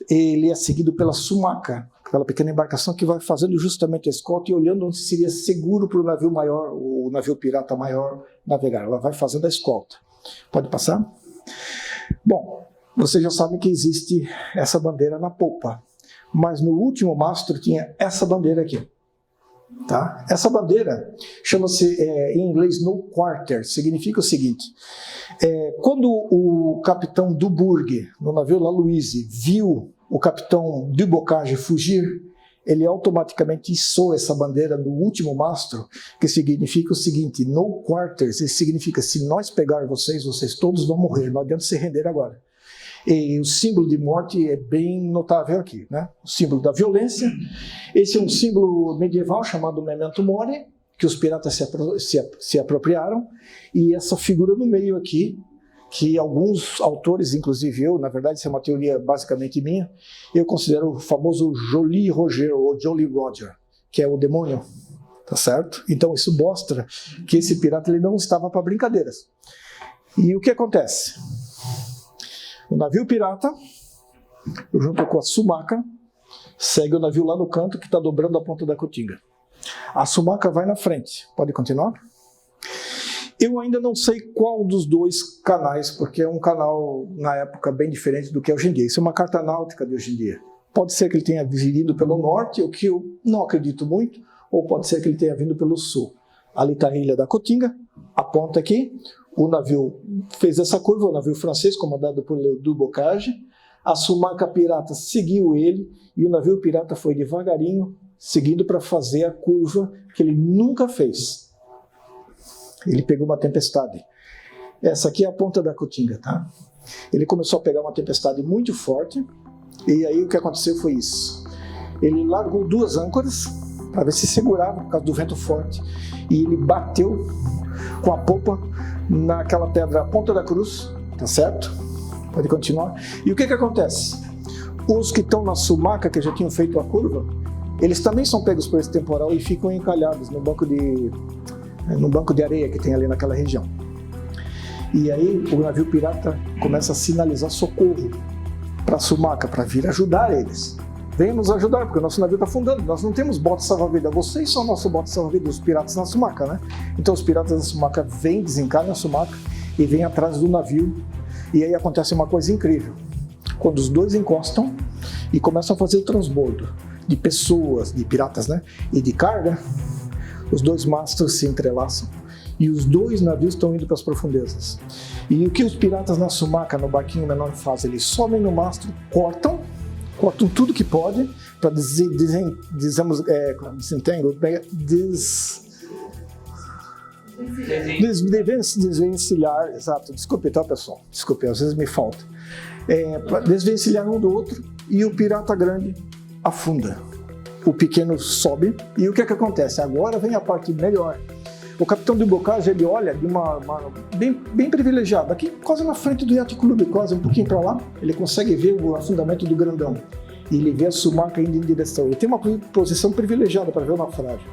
Ele é seguido pela Sumaca, aquela pequena embarcação que vai fazendo justamente a escolta e olhando onde seria seguro para o navio maior, o navio pirata maior, navegar. Ela vai fazendo a escolta. Pode passar? Bom, vocês já sabem que existe essa bandeira na popa, mas no último mastro tinha essa bandeira aqui. Tá? Essa bandeira chama-se, em inglês, no quarter, significa o seguinte: quando o capitão Dubourg, no navio La Louise, viu o capitão Du Bocage fugir, ele automaticamente içou essa bandeira do último mastro, que significa o seguinte: no quarters, isso significa, se nós pegar vocês, vocês todos vão morrer, não adianta se render agora. E o símbolo de morte é bem notável aqui, né? O símbolo da violência. Esse é um símbolo medieval chamado Memento Mori, que os piratas se apropriaram, e essa figura no meio aqui, que alguns autores, inclusive eu, na verdade isso é uma teoria basicamente minha, eu considero o famoso Jolly Roger, ou Jolly Roger, que é o demônio, tá certo? Então isso mostra que esse pirata ele não estava para brincadeiras. E o que acontece? O navio pirata, junto com a Sumaca, segue o navio lá no canto que está dobrando a ponta da Cotinga. A Sumaca vai na frente. Pode continuar? Eu ainda não sei qual dos 2 canais, porque é um canal, na época, bem diferente do que é hoje em dia. Isso é uma carta náutica de hoje em dia. Pode ser que ele tenha vindo pelo norte, o que eu não acredito muito, ou pode ser que ele tenha vindo pelo sul. Ali está a ilha da Cotinga, a ponta aqui. O navio fez essa curva, o navio francês, comandado por Du Bocage. A Sumaca pirata seguiu ele e o navio pirata foi devagarinho, seguindo para fazer a curva que ele nunca fez. Ele pegou uma tempestade. Essa aqui é a ponta da Cotinga, tá? Ele começou a pegar uma tempestade muito forte, e aí o que aconteceu foi isso. Ele largou 2 âncoras para ver se segurava por causa do vento forte, e ele bateu com a popa naquela pedra, a ponta da cruz, tá certo? Pode continuar. E o que acontece? Os que estão na sumaca, que já tinham feito a curva, eles também são pegos por esse temporal e ficam encalhados no banco de areia que tem ali naquela região. E aí o navio pirata começa a sinalizar socorro para a sumaca, para vir ajudar eles. Venha nos ajudar, porque o nosso navio está afundando, nós não temos bote salva-vida, vocês são o nosso bote salva-vida, os piratas na sumaca, né? Então os piratas na sumaca vêm, desencalham a sumaca e vêm atrás do navio, e aí acontece uma coisa incrível. Quando os dois encostam e começam a fazer o transbordo de pessoas, de piratas, né? E de carga, os 2 mastros se entrelaçam e os 2 navios estão indo para as profundezas. E o que os piratas na sumaca, no barquinho menor, fazem? Eles sobem no mastro, cortam tudo que pode para desvencilhar, exato, desculpe, tá, pessoal? Desculpe, às vezes me falta. Para desvencilhar um do outro, e o pirata grande afunda. O pequeno sobe, e o que acontece? Agora vem a parte melhor. O capitão de bocage, ele olha de uma bem privilegiada, aqui quase na frente do Yacht Club, quase um pouquinho para lá, ele consegue ver o afundamento do grandão. E ele vê a sumaca indo em direção. Ele tem uma posição privilegiada para ver o naufrágio.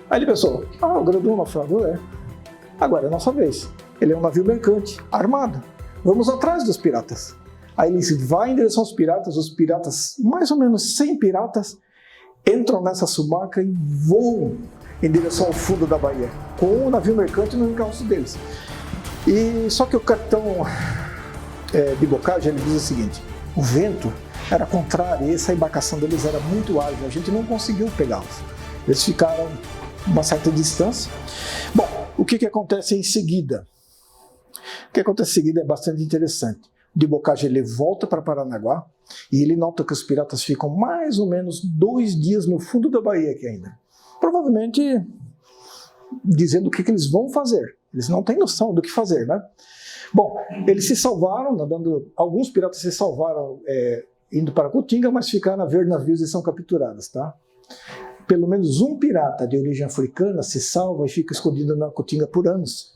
Aí ele pensou, o grandão naufragou, agora é a nossa vez. Ele é um navio mercante, armado. Vamos atrás dos piratas. Aí ele vai em direção aos piratas, os piratas, mais ou menos 100 piratas, entram nessa sumaca e voam em direção ao fundo da baía, com o navio mercante no encalço deles. E só que o capitão de bocage, ele diz o seguinte, o vento era contrário e essa embarcação deles era muito ágil, a gente não conseguiu pegá-los. Eles ficaram a uma certa distância. Bom, o que acontece em seguida? O que acontece em seguida é bastante interessante. De bocage ele volta para Paranaguá e ele nota que os piratas ficam mais ou menos 2 dias no fundo da baía aqui ainda. Provavelmente dizendo o que eles vão fazer. Eles não têm noção do que fazer, né? Bom, eles se salvaram, alguns piratas se salvaram indo para Cotinga, mas ficaram a ver navios e são capturados, tá? Pelo menos um pirata de origem africana se salva e fica escondido na Cotinga por anos.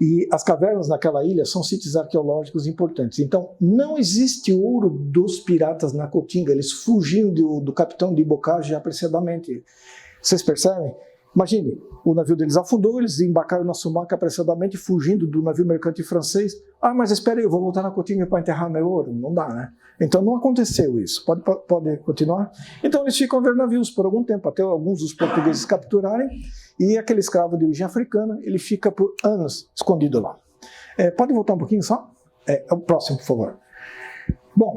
E as cavernas naquela ilha são sítios arqueológicos importantes. Então, não existe ouro dos piratas na Cotinga. Eles fugiram do capitão de bocage apressadamente. Vocês percebem? Imagine, o navio deles afundou, eles embarcaram na sumaca apressadamente, fugindo do navio mercante francês. Mas espera aí, eu vou voltar na Cotinga para enterrar meu ouro. Não dá, né? Então não aconteceu isso. Pode continuar? Então eles ficam a ver navios por algum tempo, até alguns dos portugueses capturarem, e aquele escravo de origem africana, ele fica por anos escondido lá. Pode voltar um pouquinho só? O próximo, por favor. Bom,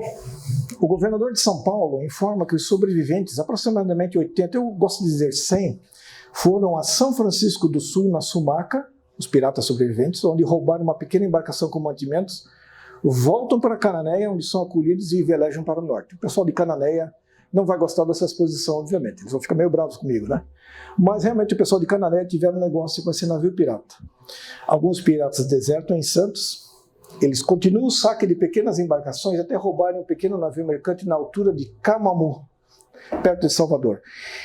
o governador de São Paulo informa que os sobreviventes, aproximadamente 80, eu gosto de dizer 100, foram a São Francisco do Sul, na Sumaca, os piratas sobreviventes, onde roubaram uma pequena embarcação com mantimentos, voltam para Cananéia, onde são acolhidos e velejam para o norte. O pessoal de Cananéia não vai gostar dessa exposição, obviamente, eles vão ficar meio bravos comigo, né? Mas realmente o pessoal de Cananéia tiveram um negócio com esse navio pirata. Alguns piratas desertam em Santos, eles continuam o saque de pequenas embarcações até roubarem um pequeno navio mercante na altura de Camamu, perto de Salvador.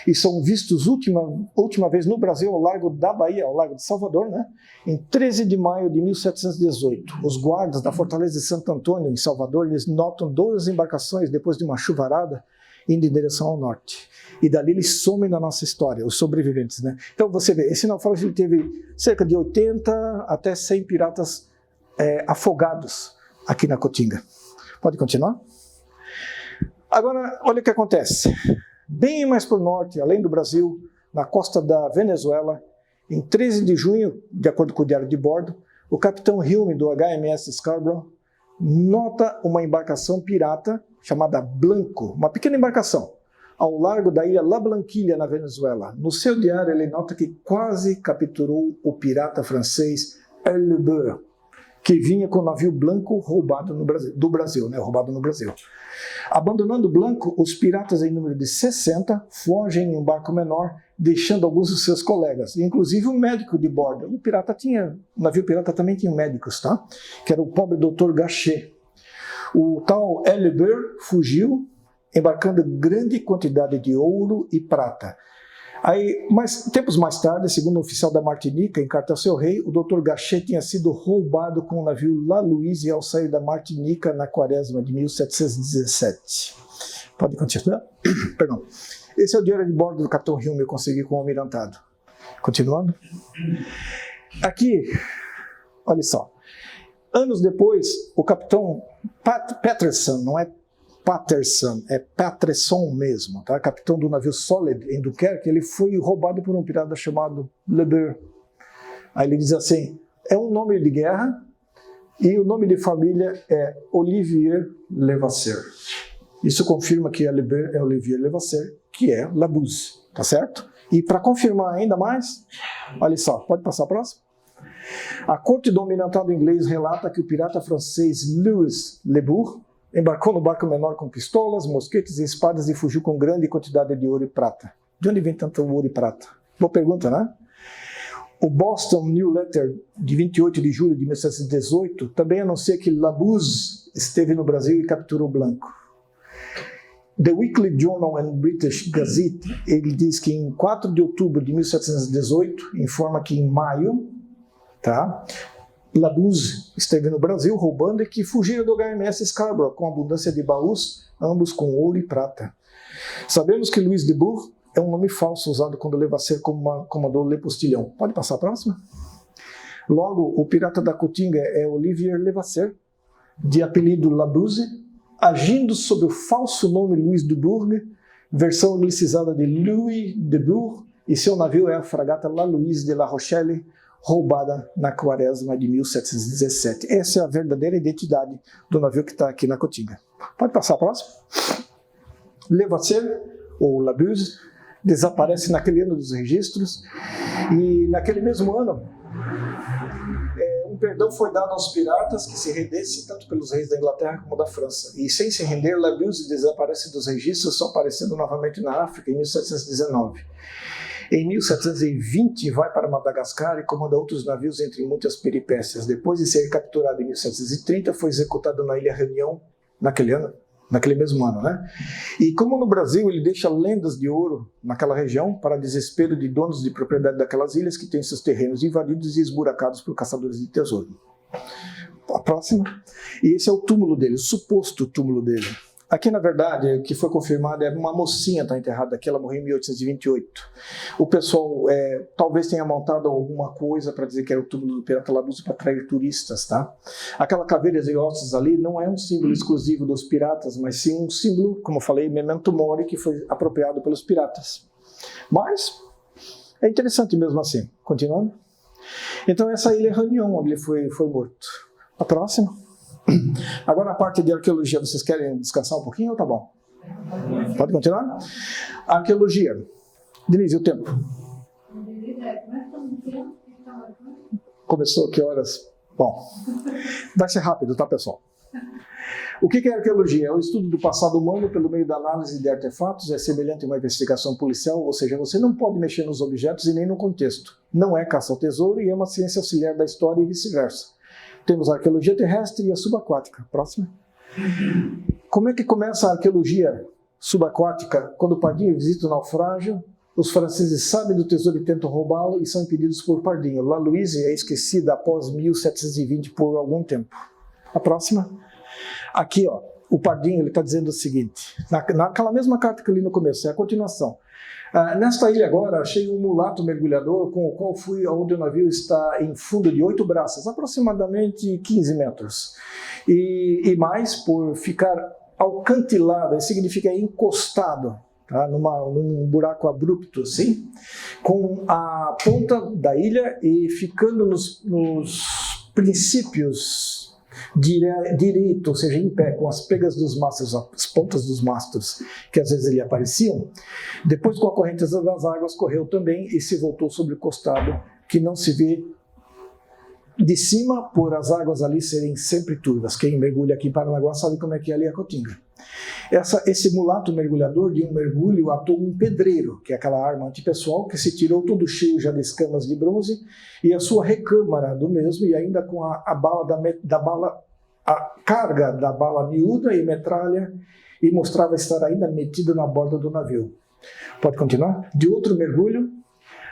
E são vistos última vez no Brasil, ao largo da Bahia, ao largo de Salvador, né? Em 13 de maio de 1718. Os guardas da Fortaleza de Santo Antônio, em Salvador, eles notam 2 embarcações depois de uma chuvarada indo em direção ao norte. E dali eles somem na nossa história, os sobreviventes, né? Então você vê, esse naufrágio ele teve cerca de 80 até 100 piratas afogados aqui na Cotinga. Pode continuar? Agora, olha o que acontece. Bem mais para o norte, além do Brasil, na costa da Venezuela, em 13 de junho, de acordo com o diário de bordo, o capitão Hilme, do HMS Scarborough, nota uma embarcação pirata chamada Blanco, uma pequena embarcação, ao largo da ilha La Blanquilla, na Venezuela. No seu diário, ele nota que quase capturou o pirata francês Erlebeur, que vinha com o navio Blanco roubado do Brasil, né? Roubado no Brasil. Abandonando Blanco, os piratas em número de 60 fogem em um barco menor deixando alguns dos seus colegas, inclusive um médico de bordo. O navio pirata também tinha médicos, tá? Que era o pobre Dr. Gachet. O tal Elibert fugiu, embarcando grande quantidade de ouro e prata. Aí, tempos mais tarde, segundo um oficial da Martinica, em carta ao seu rei, o Dr. Gachet tinha sido roubado com o navio La Louise ao sair da Martinica na quaresma de 1717. Pode continuar? Perdão. Esse é o diário de bordo do Capitão Hume, eu consegui com o almirantado. Continuando. Aqui, olha só. Anos depois, o Capitão Patterson, não é Patterson, é Patterson mesmo, tá? Capitão do navio Solid em Dunkerque, ele foi roubado por um pirata chamado Lebert. Aí ele diz assim, é um nome de guerra e o nome de família é Olivier Levasseur. Isso confirma que Lebert é Olivier Levasseur, que é Labuse, tá certo? E para confirmar ainda mais, olha só, pode passar a próxima? A corte do almirantado inglês relata que o pirata francês Louis Lebourg embarcou no barco menor com pistolas, mosquetes e espadas e fugiu com grande quantidade de ouro e prata. De onde vem tanto ouro e prata? Boa pergunta, né? O Boston New Letter, de 28 de julho de 1718, também anuncia que Labuse esteve no Brasil e capturou Blanco. The Weekly Journal and British Gazette, ele diz que em 4 de outubro de 1718, informa que em maio, tá? Labuse esteve no Brasil roubando e que fugiram do HMS Scarborough com abundância de baús, ambos com ouro e prata. Sabemos que Louis de Bourg é um nome falso usado quando Levasseur comandou Le Postillon. Pode passar a próxima? Logo, o pirata da Cotinga é Olivier Levasseur, de apelido Labuse, agindo sob o falso nome Louis de Bourg, versão anglicizada de Louis de Bourg, e seu navio é a fragata La Louise de La Rochelle, roubada na quaresma de 1717. Essa é a verdadeira identidade do navio que está aqui na Cotinga. Pode passar a próxima? Levasseur, ou Labuse, desaparece naquele ano dos registros, e naquele mesmo ano, um perdão foi dado aos piratas que se rendessem tanto pelos reis da Inglaterra como da França. E sem se render, Labuse desaparece dos registros, só aparecendo novamente na África em 1719. Em 1720, vai para Madagascar e comanda outros navios entre muitas peripécias. Depois de ser capturado em 1730, foi executado na Ilha Reunião, naquele mesmo ano, né? E como no Brasil, ele deixa lendas de ouro naquela região, para desespero de donos de propriedade daquelas ilhas que têm seus terrenos invadidos e esburacados por caçadores de tesouro. A próxima. E esse é o túmulo dele, o suposto túmulo dele. Aqui, na verdade, o que foi confirmado é uma mocinha está enterrada aqui, ela morreu em 1828. O pessoal talvez tenha montado alguma coisa para dizer que era o túmulo do pirata Labuse para atrair turistas, tá? Aquela caveira e ossos ali não é um símbolo exclusivo dos piratas, mas sim um símbolo, como eu falei, memento mori, que foi apropriado pelos piratas. Mas é interessante mesmo assim. Continuando. Então essa ilha é Reunião, onde ele foi morto. A próxima. Agora a parte de arqueologia, vocês querem descansar um pouquinho ou tá bom? Pode continuar? Arqueologia. Denise, o tempo. Começou que horas? Bom, vai ser rápido, tá, pessoal? O que é arqueologia? É o estudo do passado humano pelo meio da análise de artefatos, é semelhante a uma investigação policial, ou seja, você não pode mexer nos objetos e nem no contexto. Não é caça ao tesouro e é uma ciência auxiliar da história e vice-versa. Temos a arqueologia terrestre e a subaquática. Próxima. Como é que começa a arqueologia subaquática? Quando o Pardinho visita o naufrágio, os franceses sabem do tesouro e tentam roubá-lo e são impedidos por Pardinho. La Louise é esquecida após 1720 por algum tempo. A próxima. Aqui, ó, o Pardinho está dizendo o seguinte, naquela mesma carta que eu li no começo, é a continuação. Nesta ilha agora, achei um mulato mergulhador com o qual fui aonde o navio está em fundo de 8 braças, aproximadamente 15 metros. E mais, por ficar alcantilado, isso significa encostado, tá? Num buraco abrupto, assim, com a ponta da ilha e ficando nos princípios direito, ou seja, em pé, com as pegas dos mastros, as pontas dos mastros, que às vezes ali apareciam. Depois, com a correnteza das águas, correu também e se voltou sobre o costado, que não se vê de cima, por as águas ali serem sempre turvas. Quem mergulha aqui em Paranaguá sabe como é que é ali a Cotinga. Esse mulato mergulhador de um mergulho atou um pedreiro, que é aquela arma antipessoal que se tirou todo cheio já de escamas de bronze, e a sua recâmara do mesmo, e ainda com a bala a carga da bala miúda e metralha, e mostrava estar ainda metido na borda do navio. Pode continuar? De outro mergulho,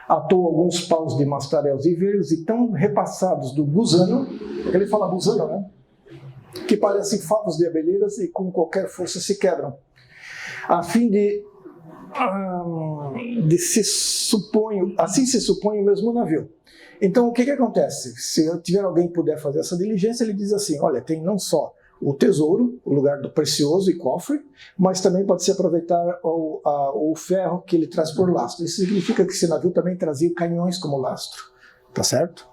atou alguns paus de mastaréus e verdes e tão repassados do gusano, ele fala gusano, né? Que parecem favos de abelheiras e com qualquer força se quebram, a fim de assim se supõe o mesmo navio. Então o que acontece? Se tiver alguém que puder fazer essa diligência, ele diz assim, olha, tem não só o tesouro, o lugar do precioso e cofre, mas também pode se aproveitar o ferro que ele traz por lastro. Isso significa que esse navio também trazia canhões como lastro, tá certo?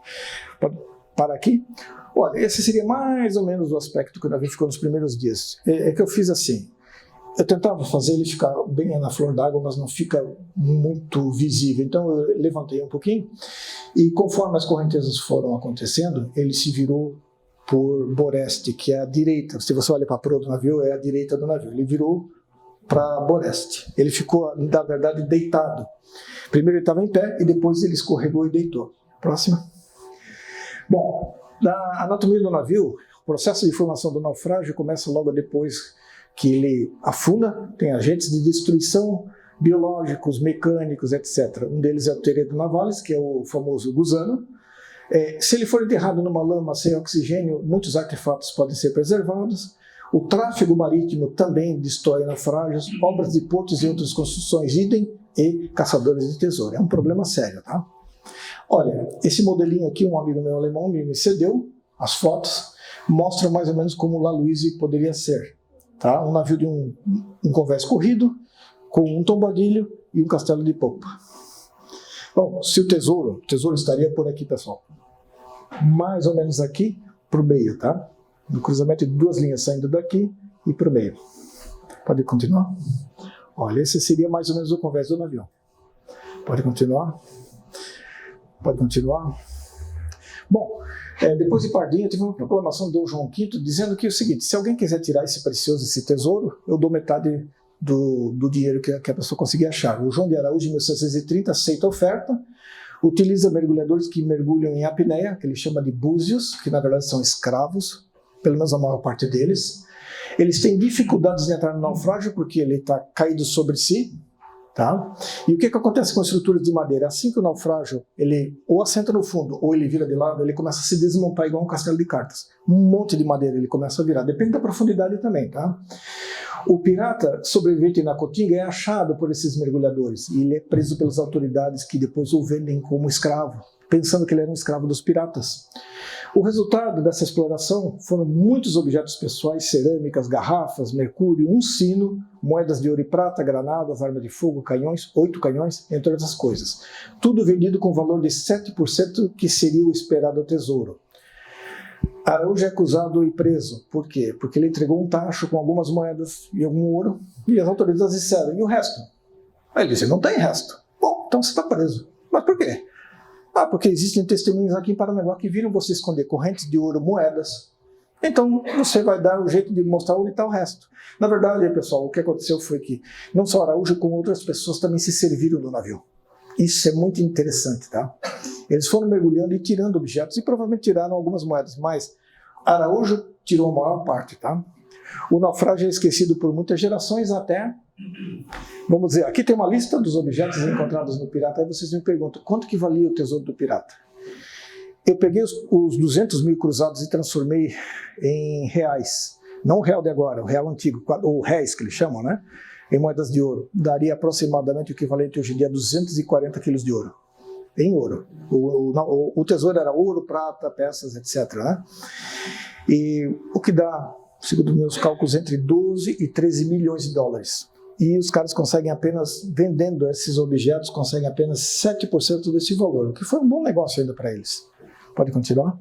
Para aqui. Olha, esse seria mais ou menos o aspecto que o navio ficou nos primeiros dias. É que eu fiz assim, eu tentava fazer ele ficar bem na flor d'água, mas não fica muito visível. Então eu levantei um pouquinho e conforme as correntezas foram acontecendo, ele se virou por Boreste, que é a direita. Se você olha para a proa do navio, é a direita do navio. Ele virou para Boreste. Ele ficou, na verdade, deitado. Primeiro ele estava em pé e depois ele escorregou e deitou. Próxima. Bom, na anatomia do navio, o processo de formação do naufrágio começa logo depois que ele afunda. Tem agentes de destruição biológicos, mecânicos, etc. Um deles é o Teredo Navalis, que é o famoso gusano. Se ele for enterrado numa lama sem oxigênio, muitos artefatos podem ser preservados. O tráfego marítimo também destrói naufrágios, obras de portos e outras construções, idem, e caçadores de tesouro. É um problema sério, tá? Olha, esse modelinho aqui, um amigo meu alemão me cedeu, as fotos mostram mais ou menos como o La Louise poderia ser, tá? Um navio de um convés corrido, com um tombadilho e um castelo de popa. Bom, se o tesouro estaria por aqui, pessoal. Mais ou menos aqui para o meio, tá? No cruzamento de duas linhas saindo daqui e para o meio. Pode continuar? Olha, esse seria mais ou menos o convés do navio. Pode continuar? Pode continuar? Bom, depois de Pardinha, teve uma proclamação do João V dizendo que é o seguinte, se alguém quiser tirar esse precioso, esse tesouro, eu dou metade do dinheiro que a pessoa conseguir achar. O João de Araújo, em 1630, aceita a oferta, utiliza mergulhadores que mergulham em apneia, que ele chama de búzios, que na verdade são escravos, pelo menos a maior parte deles. Eles têm dificuldades de entrar no naufrágio porque ele está caído sobre si, tá? E o que acontece com estruturas de madeira? Assim que o naufrágio ele ou assenta no fundo ou ele vira de lado, ele começa a se desmontar igual um castelo de cartas. Um monte de madeira ele começa a virar, depende da profundidade também, tá? O pirata sobrevivente na Caatinga é achado por esses mergulhadores e ele é preso pelas autoridades que depois o vendem como escravo, pensando que ele era um escravo dos piratas. O resultado dessa exploração foram muitos objetos pessoais, cerâmicas, garrafas, mercúrio, um sino, moedas de ouro e prata, granadas, arma de fogo, canhões, 8 canhões, entre outras coisas. Tudo vendido com valor de 7%, que seria o esperado tesouro. Araújo é acusado e preso. Por quê? Porque ele entregou um tacho com algumas moedas e algum ouro, e as autoridades disseram, e o resto? Aí ele disse, não tem resto. Bom, então você está preso. Mas por quê? Porque existem testemunhos aqui em Paranaguá que viram você esconder correntes de ouro, moedas. Então você vai dar o jeito de mostrar onde está o resto. Na verdade, pessoal, o que aconteceu foi que não só Araújo, como outras pessoas também se serviram do navio. Isso é muito interessante, tá? Eles foram mergulhando e tirando objetos e provavelmente tiraram algumas moedas, mas Araújo tirou a maior parte, tá? O naufrágio é esquecido por muitas gerações até... Vamos dizer, aqui tem uma lista dos objetos encontrados no pirata, aí vocês me perguntam, quanto que valia o tesouro do pirata? Eu peguei os 200 mil cruzados e transformei em reais. Não o real de agora, o real antigo, ou réis que eles chamam, né? Em moedas de ouro. Daria aproximadamente o equivalente hoje em dia a 240 quilos de ouro. Em ouro. O tesouro era ouro, prata, peças, etc. Né? E o que dá, segundo meus cálculos, entre 12 e 13 milhões de dólares. E os caras conseguem apenas, vendendo esses objetos, conseguem apenas 7% desse valor, o que foi um bom negócio ainda para eles. Pode continuar?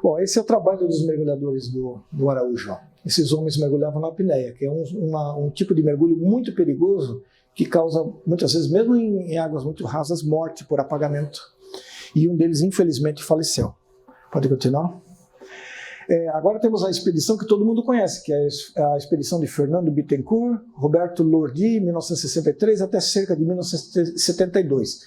Bom, esse é o trabalho dos mergulhadores do Araújo. Ó. Esses homens mergulhavam na apneia, que é um tipo de mergulho muito perigoso, que causa, muitas vezes, mesmo em águas muito rasas, morte por apagamento. E um deles, infelizmente, faleceu. Pode continuar? Agora temos a expedição que todo mundo conhece, que é a expedição de Fernando Bittencourt, Roberto Lordi, 1963 até cerca de 1972.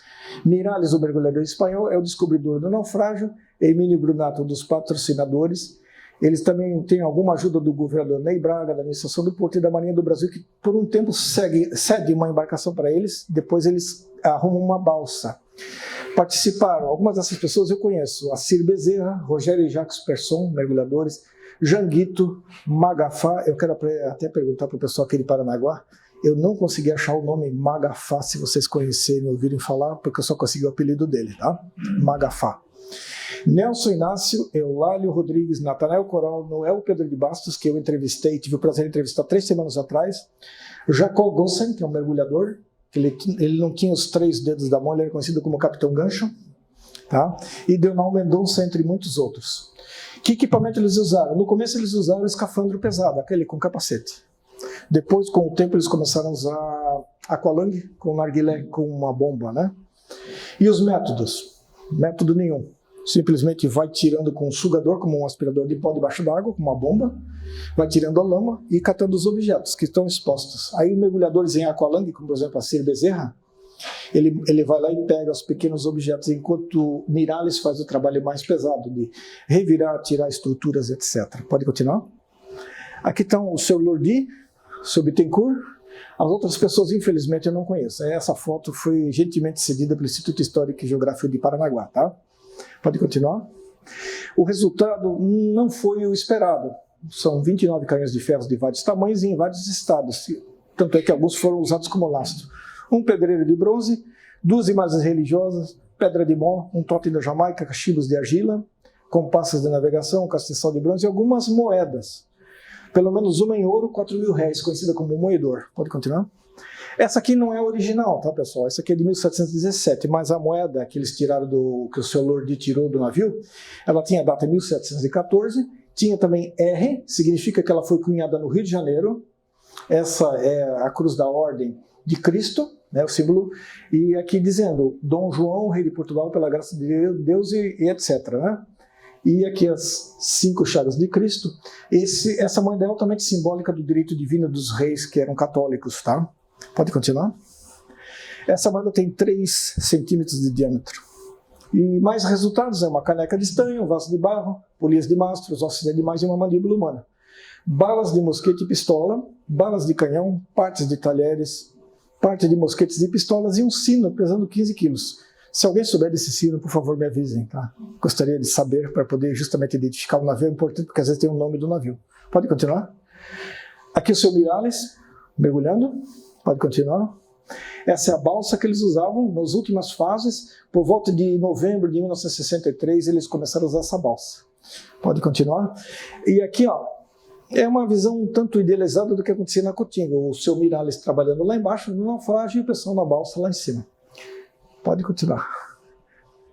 Miralles, o mergulhador espanhol, é o descobridor do naufrágio, Emílio Brunato, um dos patrocinadores. Eles também têm alguma ajuda do governador Ney Braga, da administração do Porto e da Marinha do Brasil, que por um tempo cede uma embarcação para eles, depois eles arrumam uma balsa. Participaram, algumas dessas pessoas eu conheço, Acir Bezerra, Rogério e Jacques Persson, mergulhadores, Janguito, Magafá, eu quero até perguntar para o pessoal aqui de Paranaguá, eu não consegui achar o nome Magafá, se vocês conhecerem, ouvirem falar, porque eu só consegui o apelido dele, tá? Magafá. Nelson Inácio, Eulálio Rodrigues, Natanael Coral, Noel Pedro de Bastos, que eu entrevistei, tive o prazer de entrevistar 3 semanas atrás, Jacó Gossen, que é um mergulhador, ele não tinha os 3 dedos da mão, ele era conhecido como Capitão Gancho, tá? E Deonal Mendonça, entre muitos outros. Que equipamento eles usaram? No começo eles usaram o escafandro pesado, aquele com capacete. Depois, com o tempo, eles começaram a usar aqualung com narguilé, com uma bomba, né? E os métodos? Método nenhum. Simplesmente vai tirando com um sugador, como um aspirador de pó debaixo d'água, com uma bomba, vai tirando a lama e catando os objetos que estão expostos. Aí mergulhadores em aqualung, como por exemplo a Acir Bezerra, ele vai lá e pega os pequenos objetos, enquanto Miralles faz o trabalho mais pesado, de revirar, tirar estruturas, etc. Pode continuar? Aqui estão o seu Lordi, o seu Bittencourt. As outras pessoas, infelizmente, eu não conheço. Essa foto foi gentilmente cedida pelo Instituto Histórico e Geográfico de Paranaguá, tá? Pode continuar? O resultado não foi o esperado. São 29 canhões de ferro de vários tamanhos e em vários estados. Tanto é que alguns foram usados como lastro. Um pedreiro de bronze, 2 imagens religiosas, pedra de mó, um totem da Jamaica, cachimbos de argila, compassas de navegação, um castiçal de bronze e algumas moedas. Pelo menos uma em ouro, 4 mil réis, conhecida como moedor. Pode continuar? Essa aqui não é original, tá, pessoal? Essa aqui é de 1717, mas a moeda que eles tiraram que o seu Lordi tirou do navio, ela tinha data 1714, tinha também R, significa que ela foi cunhada no Rio de Janeiro. Essa é a Cruz da Ordem de Cristo, né, o símbolo, e aqui dizendo Dom João, rei de Portugal, pela graça de Deus e etc, né? E aqui as 5 chagas de Cristo. Essa moeda é altamente simbólica do direito divino dos reis que eram católicos, tá? Pode continuar? Essa moeda tem 3 centímetros de diâmetro. E mais resultados é uma caneca de estanho, um vaso de barro, polias de mastros, ossos de animais e uma mandíbula humana. Balas de mosquete e pistola, balas de canhão, partes de talheres, parte de mosquetes e pistolas e um sino pesando 15 quilos. Se alguém souber desse sino, por favor, me avisem, tá? Gostaria de saber para poder justamente identificar o navio, é importante porque às vezes tem o nome do navio. Pode continuar? Aqui o seu Miralles, mergulhando. Pode continuar? Essa é a balsa que eles usavam nas últimas fases. Por volta de novembro de 1963, eles começaram a usar essa balsa. Pode continuar? E aqui, ó, é uma visão um tanto idealizada do que acontecia na Cotinga. O seu Miralles trabalhando lá embaixo no naufrágio e o pessoal na balsa lá em cima. Pode continuar.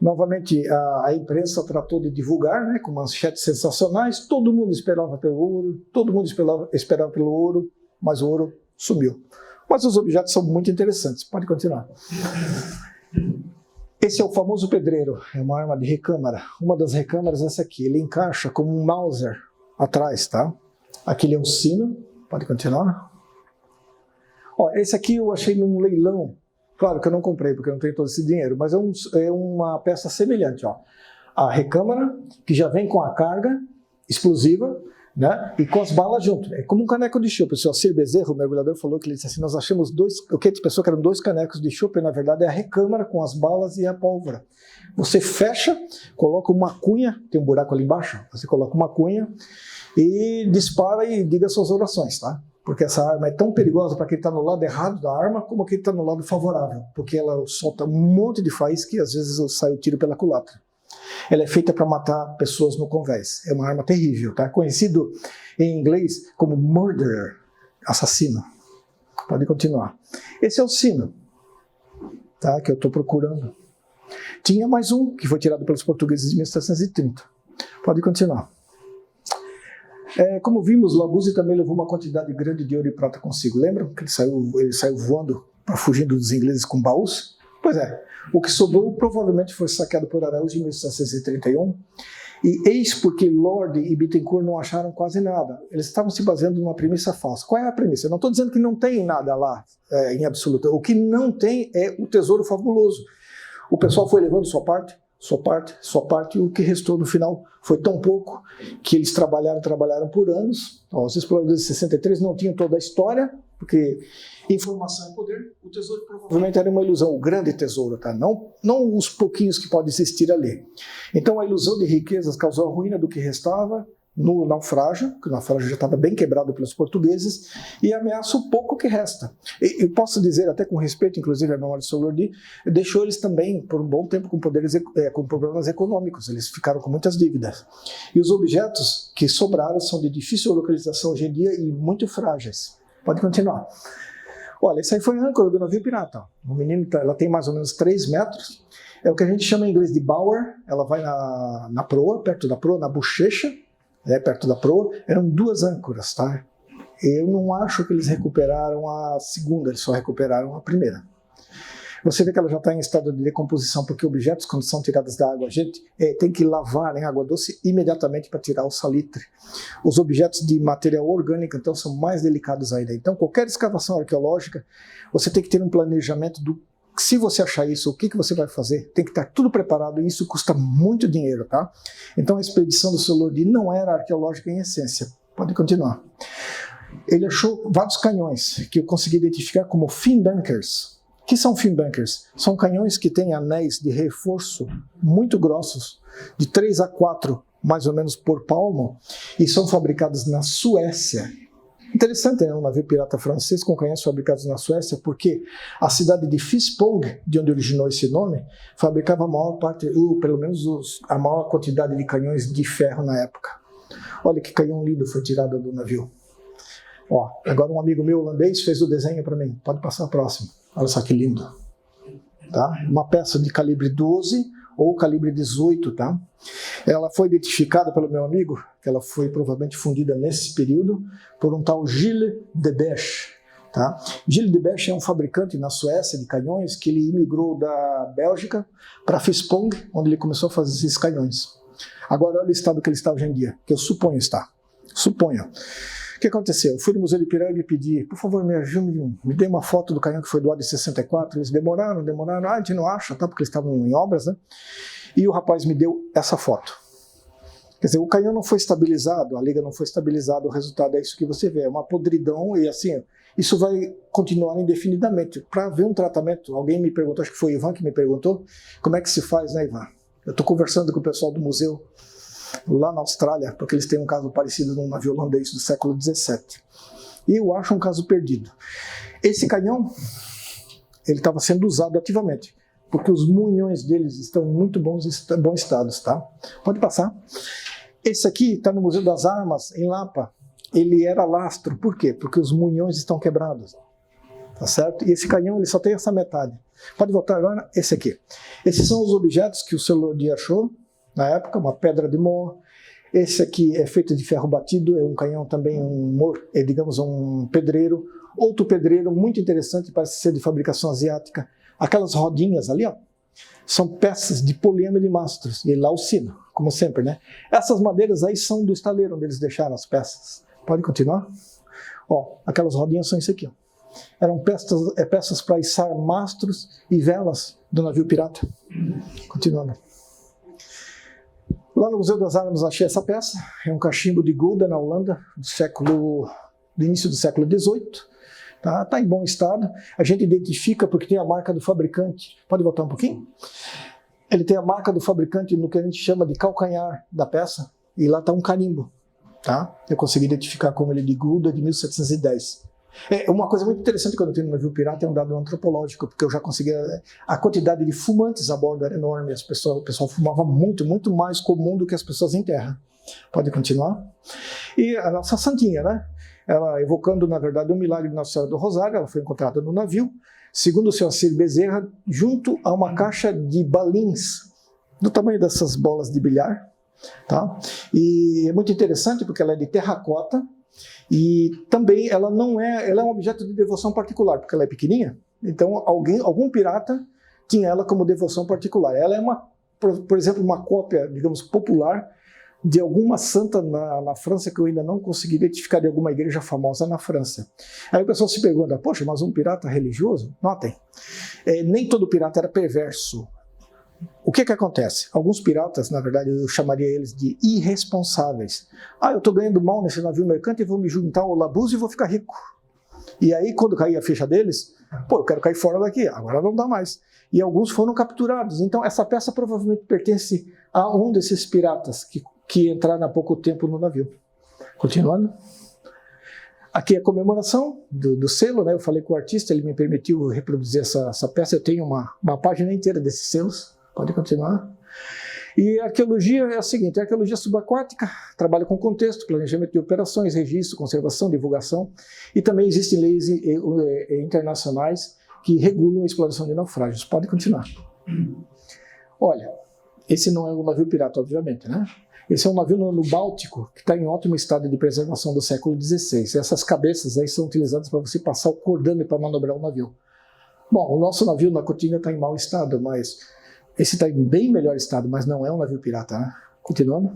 Novamente, a imprensa tratou de divulgar, né, com manchetes sensacionais. Todo mundo esperava pelo ouro, todo mundo esperava pelo ouro, mas o ouro sumiu. Mas os objetos são muito interessantes. Pode continuar. Esse é o famoso pedreiro. É uma arma de recâmara. Uma das recâmaras é essa aqui. Ele encaixa como um Mauser atrás, tá? Aqui é um sino. Pode continuar. Ó, esse aqui eu achei num leilão. Claro que eu não comprei, porque eu não tenho todo esse dinheiro. Mas é uma peça semelhante, ó. A recâmara, que já vem com a carga explosiva, né? E com as balas junto. É como um caneco de chope. O seu Acir Bezerra, o mergulhador, falou que ele disse assim, nós achamos 2, o que ele pensou que eram 2 canecos de chope, na verdade é a recâmara com as balas e a pólvora. Você fecha, coloca uma cunha, tem um buraco ali embaixo, você coloca uma cunha e dispara e diga suas orações, tá? Porque essa arma é tão perigosa para quem está no lado errado da arma, como quem está no lado favorável, porque ela solta um monte de faísca e às vezes sai o tiro pela culatra. Ela é feita para matar pessoas no convés. É uma arma terrível, tá? Conhecido em inglês como murderer, assassino. Pode continuar. Esse é o sino, tá? Que eu estou procurando. Tinha mais um que foi tirado pelos portugueses em 1730. Pode continuar. Como vimos, Labuse também levou uma quantidade grande de ouro e prata consigo. Lembram que ele saiu voando, fugindo dos ingleses com baús? Pois é, o que sobrou provavelmente foi saqueado por Araújo em 1731, e eis porque Lorde e Bittencourt não acharam quase nada. Eles estavam se baseando numa premissa falsa. Qual é a premissa? Eu não estou dizendo que não tem nada lá, em absoluto. O que não tem é o tesouro fabuloso. O pessoal foi levando sua parte, e o que restou no final foi tão pouco que eles trabalharam por anos. Os exploradores de 63 não tinham toda a história, porque informação é poder. O tesouro provavelmente era uma ilusão, o grande tesouro, tá? Não os pouquinhos que podem existir ali. Então a ilusão de riquezas causou a ruína do que restava no naufrágio, que o naufrágio já estava bem quebrado pelos portugueses, e ameaça o pouco que resta. Eu posso dizer, até com respeito, inclusive, à memória de Solordi, deixou eles também, por um bom tempo, com problemas econômicos. Eles ficaram com muitas dívidas. E os objetos que sobraram são de difícil localização hoje em dia e muito frágeis. Pode continuar. Olha, essa aí foi a âncora do navio pirata. O menino, ela tem mais ou menos 3 metros. É o que a gente chama em inglês de bower. Ela vai na proa, perto da proa, na bochecha, perto da proa. Eram 2 âncoras, tá? Eu não acho que eles recuperaram a segunda, eles só recuperaram a primeira. Você vê que ela já está em estado de decomposição, porque objetos, quando são tirados da água, a gente tem que lavar em água doce imediatamente para tirar o salitre. Os objetos de material orgânico, então, são mais delicados ainda. Então, qualquer escavação arqueológica, você tem que ter um planejamento do se você achar isso, o que você vai fazer? Tem que estar tudo preparado e isso custa muito dinheiro, tá? Então, a expedição do Solordi não era arqueológica em essência. Pode continuar. Ele achou vários canhões que eu consegui identificar como finbunkers. O que são finbunkers? São canhões que têm anéis de reforço muito grossos, de 3 a 4 mais ou menos por palmo, e são fabricados na Suécia. Interessante, né? Um navio pirata francês com canhões fabricados na Suécia, porque a cidade de Fispong, de onde originou esse nome, fabricava a maior parte, ou pelo menos a maior quantidade de canhões de ferro na época. Olha que canhão lindo foi tirado do navio. Ó, agora um amigo meu holandês fez o desenho para mim. Pode passar próximo. Olha só que lindo. Tá? Uma peça de calibre 12 ou calibre 18, tá? Ela foi identificada pelo meu amigo, que ela foi provavelmente fundida nesse período, por um tal Gilles de Beche. Tá? Gilles de Beche é um fabricante na Suécia de canhões que ele imigrou da Bélgica para Fispong, onde ele começou a fazer esses canhões. Agora olha o estado que ele está hoje em dia, que eu suponho está. Suponho. O que aconteceu? Eu fui no Museu de Ipiranga e pedi, por favor, me ajude, me dê uma foto do canhão que foi doado em 64. Eles demoraram, a gente não acha, tá? Porque eles estavam em obras, né? E o rapaz me deu essa foto. Quer dizer, o canhão não foi estabilizado, a liga não foi estabilizada, o resultado é isso que você vê, é uma podridão e assim, isso vai continuar indefinidamente. Para ver um tratamento, alguém me perguntou, acho que foi o Ivan que me perguntou, como é que se faz, né, Ivan? Eu estou conversando com o pessoal do museu lá na Austrália, porque eles têm um caso parecido num navio holandês do século XVII. E eu acho um caso perdido. Esse canhão, ele estava sendo usado ativamente, porque os munhões deles estão em muito bons estados, tá? Pode passar. Esse aqui está no Museu das Armas, em Lapa. Ele era lastro. Por quê? Porque os munhões estão quebrados. Tá certo? E esse canhão, ele só tem essa metade. Pode voltar agora? Esse aqui. Esses são os objetos que o Solordi achou na época, uma pedra de moa. Esse aqui é feito de ferro batido, é um canhão também, digamos um pedreiro. Outro pedreiro muito interessante, parece ser de fabricação asiática. Aquelas rodinhas ali, ó, são peças de poliama de mastros, e laucino, como sempre, né? Essas madeiras aí são do estaleiro, onde eles deixaram as Pode continuar? Ó, aquelas rodinhas são isso aqui, ó. Eram peças para içar mastros e velas do navio pirata. Continuando. Lá no Museu das Armas achei essa peça, é um cachimbo de Gouda na Holanda, do início do século XVIII, tá em bom estado. A gente identifica porque tem a marca do fabricante. Pode voltar um pouquinho? Ele tem a marca do fabricante no que a gente chama de calcanhar da peça, e lá está um carimbo, tá? Eu consegui identificar como ele de Gouda de 1710. Uma coisa muito interessante quando eu tenho no navio pirata é um dado antropológico, porque eu já conseguia... A quantidade de fumantes a bordo era enorme, o pessoal fumava muito, muito mais comum do que as pessoas em terra. Pode continuar? E a nossa santinha, né? Ela evocando, na verdade, o milagre de Nossa Senhora do Rosário, ela foi encontrada no navio, segundo o seu Ciro Bezerra, junto a uma caixa de balins, do tamanho dessas bolas de bilhar, tá? E é muito interessante porque ela é de terracota, e também ela é um objeto de devoção particular, porque ela é pequenininha. Então algum pirata tinha ela como devoção particular. Ela é, por exemplo, uma cópia, digamos, popular de alguma santa na França que eu ainda não consegui identificar, de alguma igreja famosa na França. Aí o pessoal se pergunta, poxa, mas um pirata religioso? Notem, nem todo pirata era perverso. O que acontece? Alguns piratas, na verdade, eu chamaria eles de irresponsáveis. Eu estou ganhando mal nesse navio mercante e vou me juntar ao Labuse e vou ficar rico. E aí, quando cair a ficha deles, eu quero cair fora daqui, agora não dá mais. E alguns foram capturados. Então, essa peça provavelmente pertence a um desses piratas que entraram há pouco tempo no navio. Continuando. Aqui é a comemoração do selo, né? Eu falei com o artista, ele me permitiu reproduzir essa peça. Eu tenho uma página inteira desses selos. Pode continuar. E a arqueologia é a seguinte, a arqueologia subaquática trabalha com contexto, planejamento de operações, registro, conservação, divulgação, e também existem leis internacionais que regulam a exploração de naufrágios. Pode continuar. Olha, esse não é um navio pirata, obviamente, né? Esse é um navio no Báltico, que está em ótimo estado de preservação do século XVI. Essas cabeças aí são utilizadas para você passar o cordão para manobrar o navio. Bom, o nosso navio na Cotinga está em mau estado, mas esse está em bem melhor estado, mas não é um navio pirata, né? Continuando.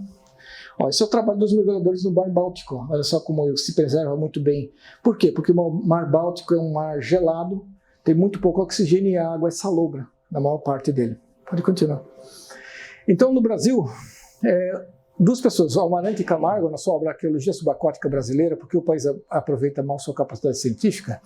Esse é o trabalho dos mergulhadores no Mar Báltico. Olha só como se preserva muito bem. Por quê? Porque o Mar Báltico é um mar gelado, tem muito pouco oxigênio e a água é salobra, na maior parte dele. Pode continuar. Então, no Brasil, duas pessoas, Almarante e Camargo, na sua obra Arqueologia Subaquática Brasileira, porque o país aproveita mal sua capacidade científica,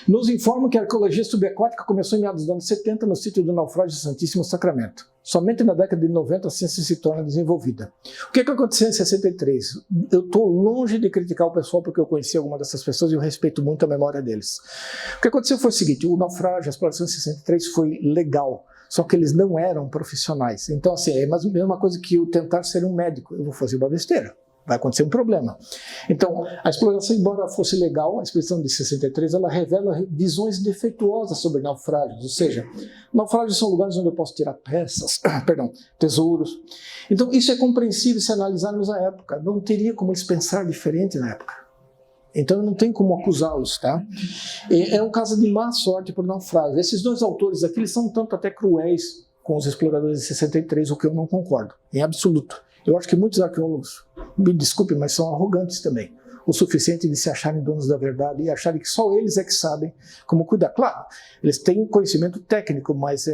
nos informam que a arqueologia subaquática começou em meados dos anos 70 no sítio do naufrágio do Santíssimo Sacramento. Somente na década de 90 a ciência se torna desenvolvida. O que aconteceu em 63? Eu estou longe de criticar o pessoal porque eu conheci algumas dessas pessoas e eu respeito muito a memória deles. O que aconteceu foi o seguinte, o naufrágio, a exploração em 63 foi legal, só que eles não eram profissionais. Então, assim, é a mesma coisa que eu tentar ser um médico. Eu vou fazer uma besteira. Vai acontecer um problema. Então, a exploração, embora fosse legal, a expedição de 63, ela revela visões defeituosas sobre naufrágios, ou seja, naufrágios são lugares onde eu posso tirar peças, tesouros. Então, isso é compreensível se analisarmos a época. Não teria como eles pensar diferente na época. Então, não tem como acusá-los, tá? É um caso de má sorte por naufrágio. Esses dois autores aqui, eles são tanto até cruéis com os exploradores de 63, o que eu não concordo, em absoluto. Eu acho que muitos arqueólogos, me desculpem, mas são arrogantes também. O suficiente de se acharem donos da verdade e acharem que só eles é que sabem como cuidar. Claro, eles têm um conhecimento técnico, mas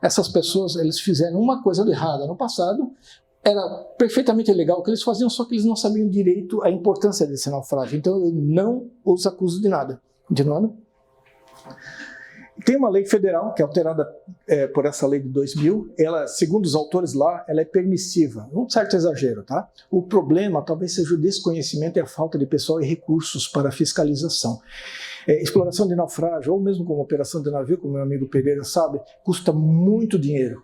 essas pessoas, eles fizeram uma coisa errada no passado, era perfeitamente legal o que eles faziam, só que eles não sabiam direito a importância desse naufrágio. Então eu não os acuso de nada. Continuando. Tem uma lei federal que é alterada por essa lei de 2000, ela, segundo os autores lá, ela é permissiva, um certo exagero, tá? O problema talvez seja o desconhecimento e a falta de pessoal e recursos para fiscalização. Exploração de naufrágio, ou mesmo como operação de navio, como meu amigo Pereira sabe, custa muito dinheiro,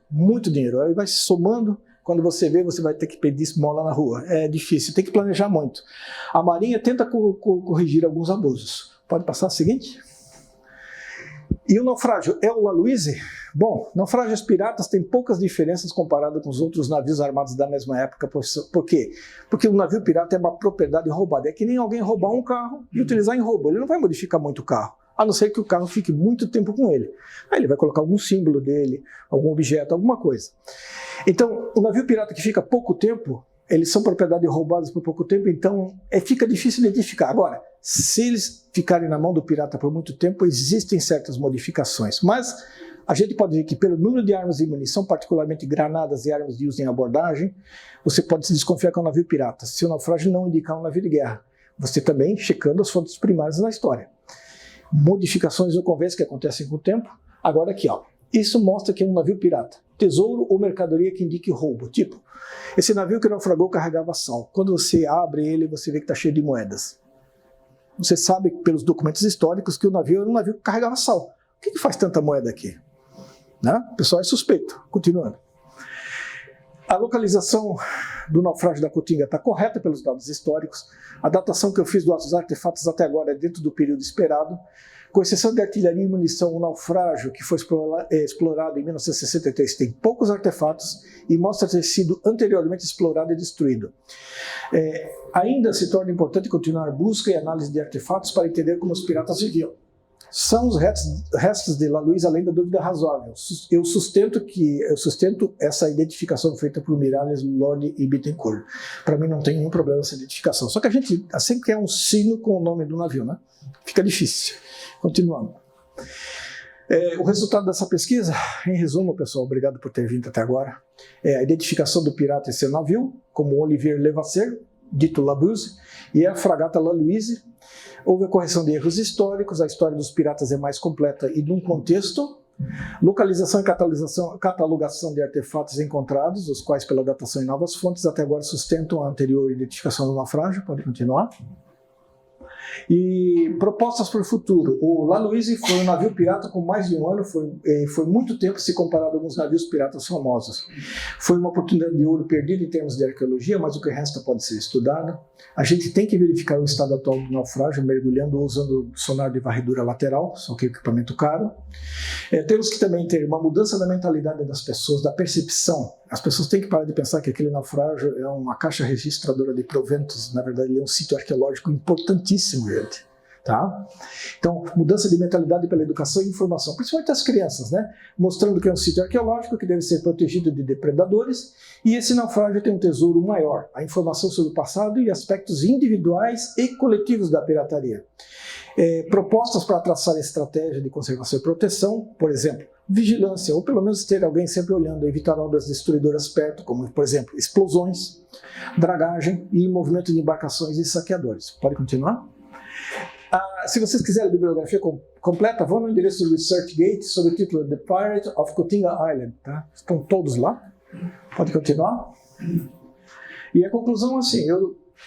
aí vai se somando, quando você vê, você vai ter que pedir esmola na rua, é difícil, tem que planejar muito. A Marinha tenta corrigir alguns abusos. Pode passar a seguinte? E o naufrágio é o La Louise? Bom, naufrágios piratas têm poucas diferenças comparado com os outros navios armados da mesma época. Por quê? Porque o navio pirata é uma propriedade roubada. É que nem alguém roubar um carro e utilizar em roubo. Ele não vai modificar muito o carro, a não ser que o carro fique muito tempo com ele. Aí ele vai colocar algum símbolo dele, algum objeto, alguma coisa. Então, o navio pirata que fica pouco tempo, eles são propriedades roubadas por pouco tempo, então fica difícil identificar. Agora, se eles ficarem na mão do pirata por muito tempo, existem certas modificações. Mas a gente pode ver que pelo número de armas e munição, particularmente granadas e armas de uso em abordagem, você pode se desconfiar que é um navio pirata. Se o naufrágio não indicar um navio de guerra, você também checando as fontes primárias na história. Modificações ocorrências que acontecem com o tempo. Agora aqui, ó. Isso mostra que é um navio pirata. Tesouro ou mercadoria que indique roubo. Tipo, esse navio que naufragou carregava sal. Quando você abre ele, você vê que está cheio de moedas. Você sabe pelos documentos históricos que o navio era um navio que carregava sal. O que faz tanta moeda aqui? Né? O pessoal é suspeito. Continuando. A localização do naufrágio da Cotinga está correta pelos dados históricos. A datação que eu fiz dos artefatos até agora é dentro do período esperado. Com exceção de artilharia e munição, o naufrágio que foi explorado em 1963 tem poucos artefatos e mostra ter sido anteriormente explorado e destruído. Ainda se torna importante continuar a busca e análise de artefatos para entender como os piratas viviam. são os restos de La Luise, além da dúvida razoável. Eu sustento essa identificação feita por Miralles, Lorde e Bittencourt. Para mim não tem nenhum problema essa identificação. Só que a gente sempre quer um sino com o nome do navio, né? Fica difícil. Continuando. O resultado dessa pesquisa, em resumo, pessoal, obrigado por ter vindo até agora, é a identificação do pirata e seu navio, como Olivier Levasseur, dito Labuse, e a fragata La Luise. Houve a correção de erros históricos, a história dos piratas é mais completa e num contexto. Localização e catalogação de artefatos encontrados, os quais, pela datação em novas fontes, até agora sustentam a anterior identificação do naufrágio. Pode continuar. E propostas para o futuro. O La Luise foi um navio pirata com mais de um ano, foi muito tempo se comparado a alguns navios piratas famosos. Foi uma oportunidade de ouro perdida em termos de arqueologia, mas o que resta pode ser estudado. A gente tem que verificar o estado atual do naufrágio, mergulhando ou usando sonar de varredura lateral, só que é equipamento caro. Temos que também ter uma mudança da mentalidade das pessoas, da percepção. As pessoas têm que parar de pensar que aquele naufrágio é uma caixa registradora de proventos. Na verdade, ele é um sítio arqueológico importantíssimo, gente. Tá? Então, mudança de mentalidade pela educação e informação, principalmente as crianças, né? Mostrando que é um sítio arqueológico que deve ser protegido de depredadores, e esse naufrágio tem um tesouro maior, a informação sobre o passado e aspectos individuais e coletivos da pirataria. Propostas para traçar estratégia de conservação e proteção, por exemplo, vigilância, ou pelo menos ter alguém sempre olhando, evitar obras destruidoras perto, como, por exemplo, explosões, dragagem e movimento de embarcações e saqueadores. Pode continuar? Se vocês quiserem a bibliografia completa, vão no endereço do ResearchGate sob o título The Pirate of Cotinga Island. Tá? Estão todos lá. Pode continuar? E a conclusão, assim,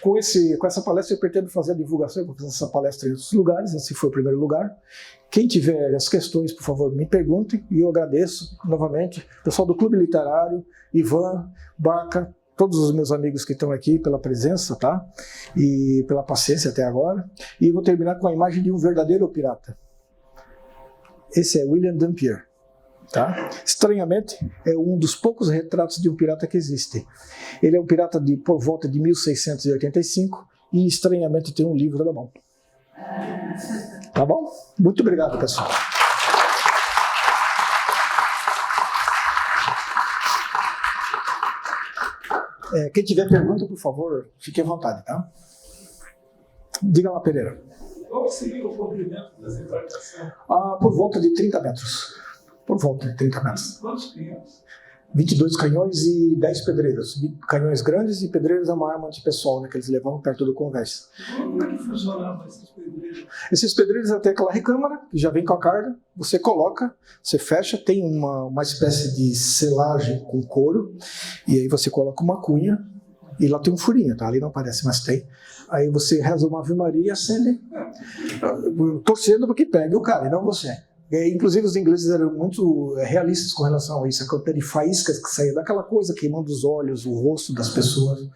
com essa palestra eu pretendo fazer a divulgação, eu vou fazer essa palestra em outros lugares, esse foi o primeiro lugar. Quem tiver as questões, por favor, me perguntem, e eu agradeço novamente o pessoal do Clube Literário, Ivan, Barca, todos os meus amigos que estão aqui pela presença, tá? E pela paciência até agora. E vou terminar com a imagem de um verdadeiro pirata. Esse é William Dampier, tá? Estranhamente, é um dos poucos retratos de um pirata que existe. Ele é um pirata por volta de 1685 e, estranhamente, tem um livro na mão. Tá bom? Muito obrigado, pessoal. Quem tiver pergunta, por favor, fique à vontade, tá? Diga lá, Pereira. Qual seria o comprimento dessa embarcação? Por volta de 30 metros. Por volta de 30 metros. Quantos canhões? 22 canhões e 10 pedreiros. Canhões grandes e pedreiros é uma arma antipessoal, né, que eles levavam perto do convés. Como é que funcionavam esses pedreiros? Esses pedreiros até aquela recâmara, que já vem com a carga, você coloca, você fecha, tem uma espécie de selagem com couro, e aí você coloca uma cunha, e lá tem um furinho, tá? Ali não aparece, mas tem. Aí você reza uma Ave Maria e acende, torcendo para que pegue o cara, e não você. Inclusive os ingleses eram muito realistas com relação a isso, a quantidade de faíscas que saía daquela coisa, queimando os olhos, o rosto das pessoas,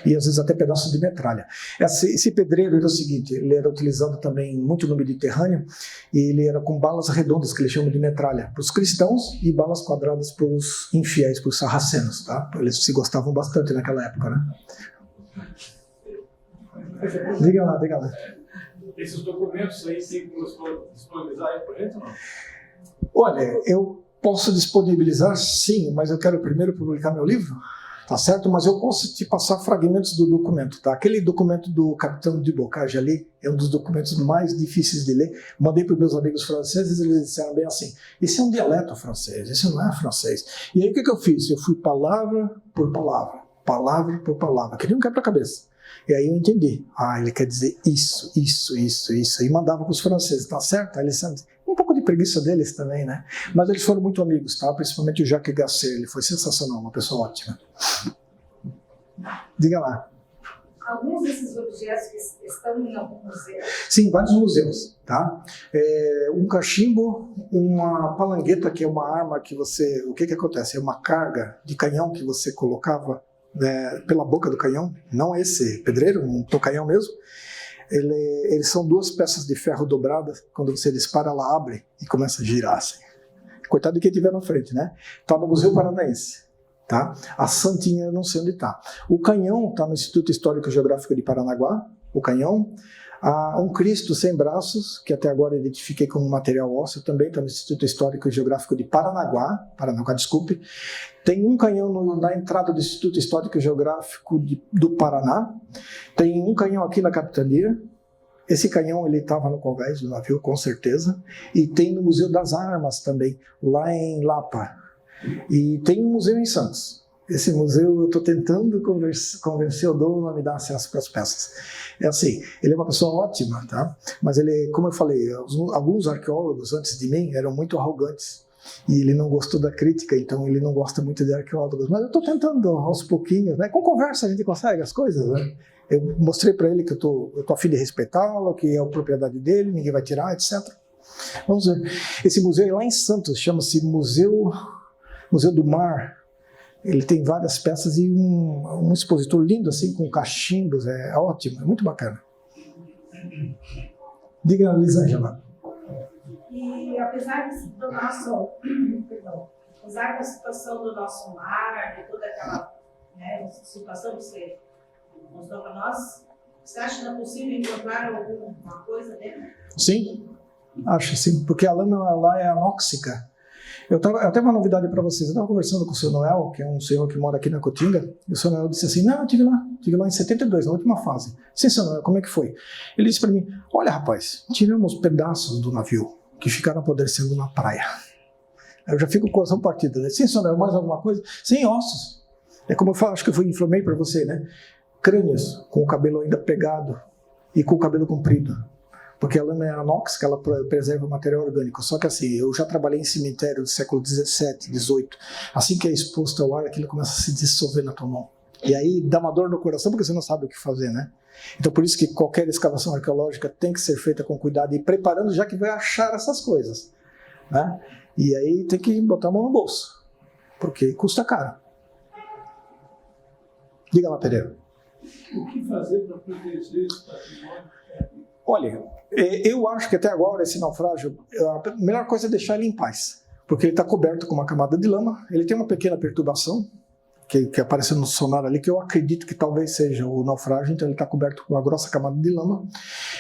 e às vezes até pedaços de metralha. Esse pedreiro era o seguinte, ele era utilizado também muito no Mediterrâneo, e ele era com balas redondas, que eles chamam de metralha, para os cristãos, e balas quadradas para os infiéis, para os sarracenos, tá? Eles se gostavam bastante naquela época, né? Diga lá. Esses documentos aí sempre disponibilizar por dentro ou não? Olha, eu posso disponibilizar sim, mas eu quero primeiro publicar meu livro, tá certo? Mas eu posso te passar fragmentos do documento, tá? Aquele documento do Capitão de Bocage ali é um dos documentos mais difíceis de ler. Mandei para os meus amigos franceses, eles disseram bem assim, isso é um dialeto francês, isso não é francês. E aí o que eu fiz? Eu fui palavra por palavra, que nem um quebra-cabeça. E aí eu entendi. Ele quer dizer isso. E mandava para os franceses, tá certo? Aí eles um pouco de preguiça deles também, né? Mas eles foram muito amigos, tá? Principalmente o Jacques Gasset, ele foi sensacional, uma pessoa ótima. Diga lá. Alguns desses objetos estão em algum museu? Sim, vários museus, tá? Um cachimbo, uma palangueta, que é uma arma que você... O que acontece? É uma carga de canhão que você colocava pela boca do canhão, não esse pedreiro, um tocanhão mesmo. Eles são duas peças de ferro dobradas, quando você dispara ela abre e começa a girar assim. Coitado de quem estiver na frente, né? Está no Museu Paranaense, tá? A Santinha eu não sei onde está. O canhão está no Instituto Histórico e Geográfico de Paranaguá, o canhão. Há um Cristo sem braços, que até agora identifiquei como material ósseo, também está no Instituto Histórico e Geográfico de Paranaguá, desculpe. Tem um canhão na entrada do Instituto Histórico e Geográfico do Paraná. Tem um canhão aqui na capitania. Esse canhão ele estava no convés do navio, com certeza. E tem no Museu das Armas também, lá em Lapa. E tem um museu em Santos. Esse museu eu estou tentando convencer o dono a me dar acesso para as peças. É assim, ele é uma pessoa ótima, tá? Mas ele, como eu falei, alguns arqueólogos antes de mim eram muito arrogantes. E ele não gostou da crítica, então ele não gosta muito de arqueólogos. Mas eu estou tentando aos pouquinhos, né? Com conversa a gente consegue as coisas, né? Eu mostrei para ele que eu tô a fim de respeitá-lo, que é a propriedade dele, ninguém vai tirar, etc. Vamos ver. Esse museu é lá em Santos, chama-se Museu do Mar. Ele tem várias peças e um expositor lindo, assim, com cachimbos, é ótimo, é muito bacana. Diga, Lisângela. E apesar do nosso, apesar da situação do nosso mar, de toda aquela, né, situação que você mostrou para nós, você acha que é possível encontrar alguma coisa dentro? Sim, acho sim, porque a lâmina lá é anóxica. Eu tenho uma novidade para vocês. Eu estava conversando com o seu Noel, que é um senhor que mora aqui na Cotinga, e o seu Noel disse assim, não, eu estive lá em 72, na última fase. Sim, seu Noel, como é que foi? Ele disse para mim, olha rapaz, tiramos pedaços do navio que ficaram apodrecendo na praia. Aí eu já fico com o coração partido, né? Sim, seu Noel, mais alguma coisa? Sim, ossos. É como eu falo, acho que eu informei para você, né? Crânios com o cabelo ainda pegado e com o cabelo comprido. Porque a lâmina é anóxica, ela preserva o material orgânico. Só que assim, eu já trabalhei em cemitério do século XVII, XVIII. Assim que é exposto ao ar, aquilo começa a se dissolver na tua mão. E aí dá uma dor no coração porque você não sabe o que fazer, né? Então por isso que qualquer escavação arqueológica tem que ser feita com cuidado e preparando já que vai achar essas coisas, né? E aí tem que botar a mão no bolso, porque custa caro. Diga lá, Pereira. O que fazer para proteger esse patrimônio? Olha, eu acho que até agora esse naufrágio, a melhor coisa é deixar ele em paz, porque ele está coberto com uma camada de lama, ele tem uma pequena perturbação, que apareceu no sonar ali, que eu acredito que talvez seja o naufrágio, então ele está coberto com uma grossa camada de lama.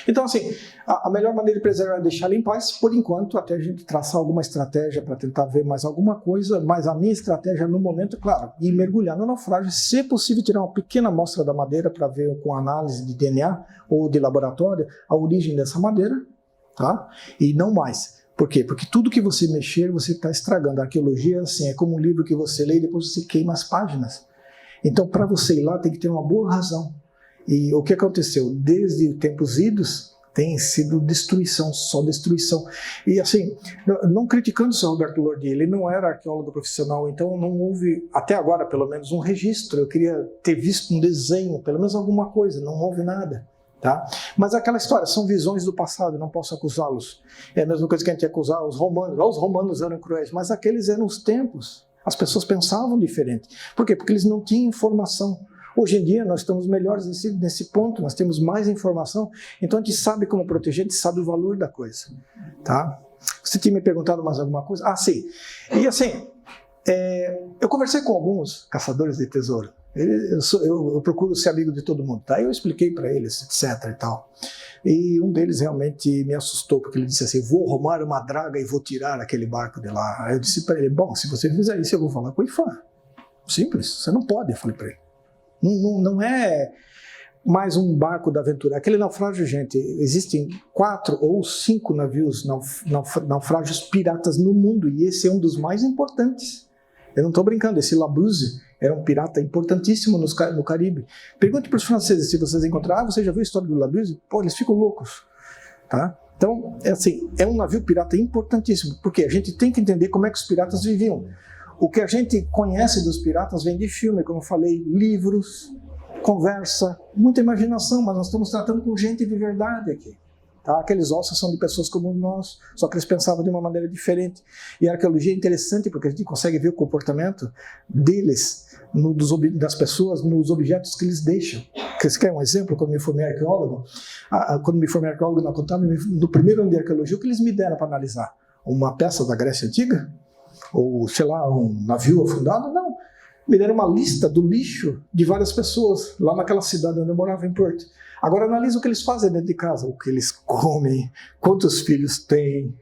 Então assim, a melhor maneira de preservar é deixar ele em paz, por enquanto, até a gente traçar alguma estratégia para tentar ver mais alguma coisa, mas a minha estratégia no momento, claro, ir mergulhar no naufrágio, se possível tirar uma pequena amostra da madeira para ver com análise de DNA ou de laboratório a origem dessa madeira, tá? E não mais. Por quê? Porque tudo que você mexer, você está estragando. A arqueologia assim, é como um livro que você lê e depois você queima as páginas. Então, para você ir lá, tem que ter uma boa razão. E o que aconteceu? Desde tempos idos, tem sido destruição, só destruição. E assim, não criticando o seu Roberto Lordi, ele não era arqueólogo profissional, então não houve, até agora pelo menos, um registro. Eu queria ter visto um desenho, pelo menos alguma coisa, não houve nada. Tá? Mas aquela história, são visões do passado, não posso acusá-los. É a mesma coisa que a gente ia acusar os romanos. Os romanos eram cruéis, mas aqueles eram os tempos. As pessoas pensavam diferente. Por quê? Porque eles não tinham informação. Hoje em dia nós estamos melhores nesse ponto, nós temos mais informação, então a gente sabe como proteger, a gente sabe o valor da coisa. Tá? Você tinha me perguntado mais alguma coisa? Ah, sim. E assim, eu conversei com alguns caçadores de tesouro. Eu procuro ser amigo de todo mundo, tá? Eu expliquei para eles, etc e tal. E um deles realmente me assustou, porque ele disse assim, vou arrumar uma draga e vou tirar aquele barco de lá. Aí eu disse para ele, bom, se você fizer isso, eu vou falar com o IFAM. Simples, você não pode, eu falei para ele. Não é mais um barco da aventura. Aquele naufrágio, gente, existem 4 ou 5 navios, naufrágios piratas no mundo, e esse é um dos mais importantes. Eu não estou brincando, esse Labuse era um pirata importantíssimo no Caribe. Pergunte para os franceses se vocês encontrarem, você já viu a história do Labuse? Pô, eles ficam loucos. Tá? Então, é um navio pirata importantíssimo, porque a gente tem que entender como é que os piratas viviam. O que a gente conhece dos piratas vem de filme, como eu falei, livros, conversa, muita imaginação, mas nós estamos tratando com gente de verdade aqui. Tá? Aqueles ossos são de pessoas como nós, só que eles pensavam de uma maneira diferente. E a arqueologia é interessante porque a gente consegue ver o comportamento deles, das pessoas, nos objetos que eles deixam. Você quer um exemplo? Quando me formei arqueólogo, na Contábil, no primeiro ano de arqueologia, o que eles me deram para analisar? Uma peça da Grécia Antiga? Ou, sei lá, um navio afundado? Não. Me deram uma lista do lixo de várias pessoas lá naquela cidade onde eu morava, em Porto. Agora analisa o que eles fazem dentro de casa, o que eles comem, quantos filhos têm.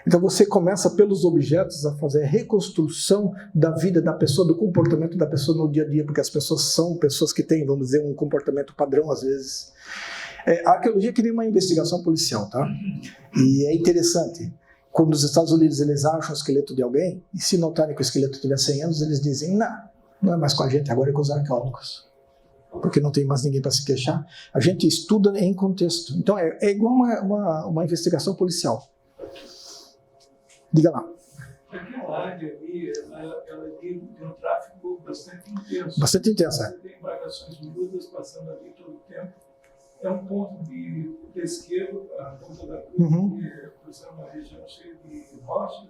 Então você começa pelos objetos a fazer a reconstrução da vida da pessoa, do comportamento da pessoa no dia a dia, porque as pessoas são pessoas que têm, vamos dizer, um comportamento padrão às vezes. A arqueologia cria uma investigação policial, tá? E é interessante. Quando os Estados Unidos eles acham o esqueleto de alguém, e se notarem que o esqueleto tiver 100 anos, eles dizem, não é mais com a gente, agora é com os arqueólogos. Porque não tem mais ninguém para se queixar. A gente estuda em contexto. Então é igual uma investigação policial. Diga lá. Aquela área ali, ela tem um tráfego bastante intenso. Bastante intenso, é. Tem embarcações miúdas passando ali todo o tempo. É um ponto de pesqueiro, a ponta da cruz, por ser uma região cheia de rochas.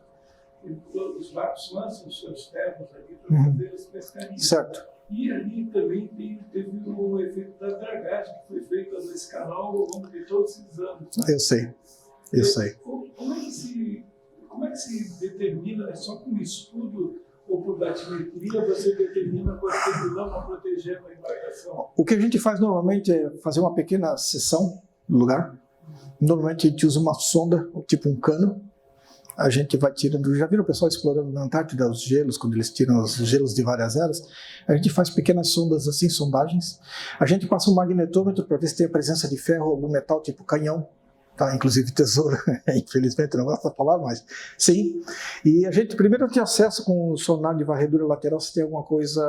Os barcos lançam os seus termos ali para fazer as pescarias. Certo. E ali também teve o efeito da dragagem que foi feita nesse canal ao longo de todos esses anos. Né? Eu sei. Como é que se determina, é só com estudo ou por batimetria você determina quando tem vilão para proteger a embarcação? O que a gente faz normalmente é fazer uma pequena seção no lugar. Normalmente a gente usa uma sonda, tipo um cano. A gente vai tirando, já viram o pessoal explorando na Antártida os gelos, quando eles tiram os gelos de várias eras? A gente faz pequenas sondas assim, sondagens. A gente passa um magnetômetro para ver se tem a presença de ferro ou algum metal, tipo canhão. Tá, inclusive tesouro, infelizmente não gosto da palavra, mas sim. E a gente primeiro tem acesso com o sonar de varredura lateral se tem alguma coisa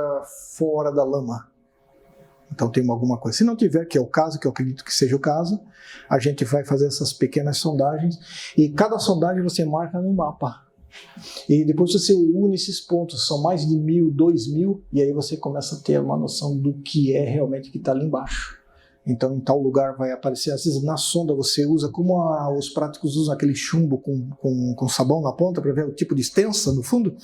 fora da lama. Então tem alguma coisa. Se não tiver, que é o caso, que eu acredito que seja o caso, a gente vai fazer essas pequenas sondagens e cada sondagem você marca no mapa. E depois você une esses pontos, são mais de 1.000, 2.000, e aí você começa a ter uma noção do que é realmente que está ali embaixo. Então, em tal lugar vai aparecer, às vezes na sonda você usa, como os práticos usam aquele chumbo com sabão na ponta para ver o tipo de extensa no fundo.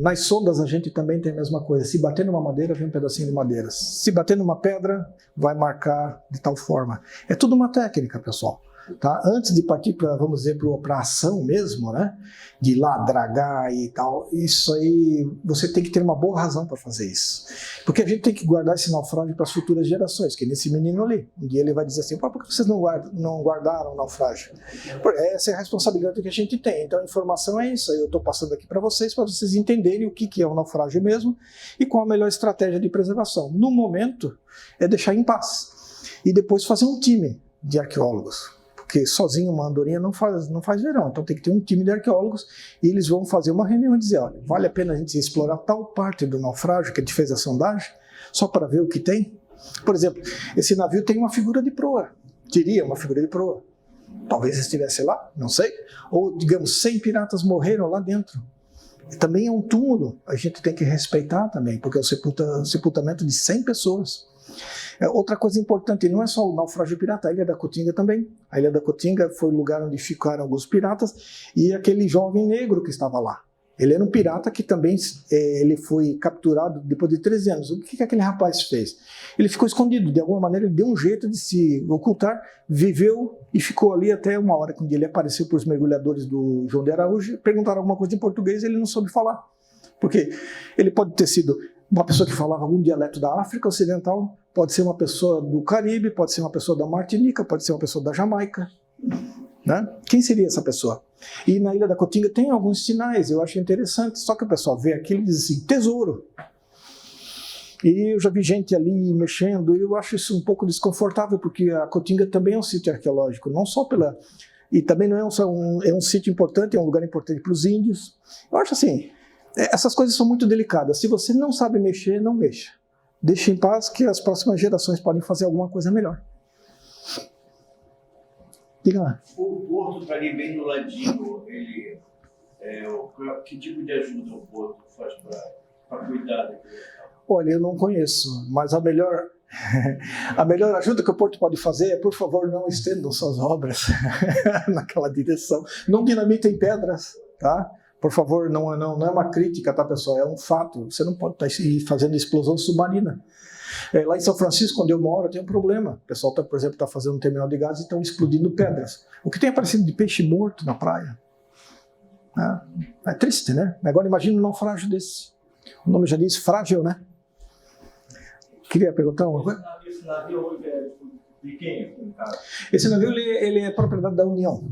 Nas sondas a gente também tem a mesma coisa. Se bater numa madeira, vem um pedacinho de madeira. Se bater numa pedra, vai marcar de tal forma. É tudo uma técnica, pessoal. Tá? Antes de partir para, vamos dizer, para a ação mesmo, né? De ir lá dragar e tal, isso aí você tem que ter uma boa razão para fazer isso, porque a gente tem que guardar esse naufrágio para as futuras gerações, que nesse menino ali, um dia ele vai dizer assim, por que vocês não guardaram o naufrágio? Essa é a responsabilidade que a gente tem. Então a informação é isso, eu estou passando aqui para vocês entenderem o que é o naufrágio mesmo e qual a melhor estratégia de preservação. No momento é deixar em paz e depois fazer um time de arqueólogos. Porque sozinho uma andorinha não faz verão, então tem que ter um time de arqueólogos e eles vão fazer uma reunião e dizer, olha, vale a pena a gente explorar tal parte do naufrágio que a gente fez a sondagem, só para ver o que tem? Por exemplo, esse navio tem uma figura de proa, teria uma figura de proa, talvez estivesse lá, não sei, ou digamos 100 piratas morreram lá dentro. E também é um túmulo, a gente tem que respeitar também, porque é o sepultamento de 100 pessoas. Outra coisa importante, não é só o naufrágio pirata, a Ilha da Cotinga também. A Ilha da Cotinga foi o lugar onde ficaram alguns piratas e aquele jovem negro que estava lá. Ele era um pirata que também ele foi capturado depois de 13 anos. O que aquele rapaz fez? Ele ficou escondido, de alguma maneira ele deu um jeito de se ocultar, viveu e ficou ali até uma hora quando ele apareceu para os mergulhadores do João de Araújo, perguntaram alguma coisa em português e ele não soube falar. Porque ele pode ter sido uma pessoa que falava algum dialeto da África Ocidental, pode ser uma pessoa do Caribe, pode ser uma pessoa da Martinica, pode ser uma pessoa da Jamaica. Né? Quem seria essa pessoa? E na Ilha da Cotinga tem alguns sinais, eu acho interessante, só que o pessoal vê aquilo e diz assim, tesouro. E eu já vi gente ali mexendo, e eu acho isso um pouco desconfortável, porque a Cotinga também é um sítio arqueológico, não só pela... E também não é um sítio importante, é um lugar importante para os índios. Eu acho assim, essas coisas são muito delicadas. Se você não sabe mexer, não mexa. Deixe em paz que as próximas gerações podem fazer alguma coisa melhor. Diga lá. O porto está ali bem do ladinho, que tipo de ajuda o porto faz para cuidar daquele local? Olha, eu não conheço, mas a melhor ajuda que o porto pode fazer é, por favor, não estendam suas obras naquela direção. Não dinamitem pedras, tá? Por favor, não é uma crítica, tá, pessoal? É um fato. Você não pode estar fazendo explosão submarina. Lá em São Francisco, onde eu moro, tem um problema. O pessoal, por exemplo, está fazendo um terminal de gás e estão explodindo pedras. O que tem aparecido de peixe morto na praia? É triste, né? Agora imagine um naufrágio desse. O nome já diz frágil, né? Queria perguntar uma coisa? Esse navio hoje é de quem? No caso? Esse navio ele é propriedade da União.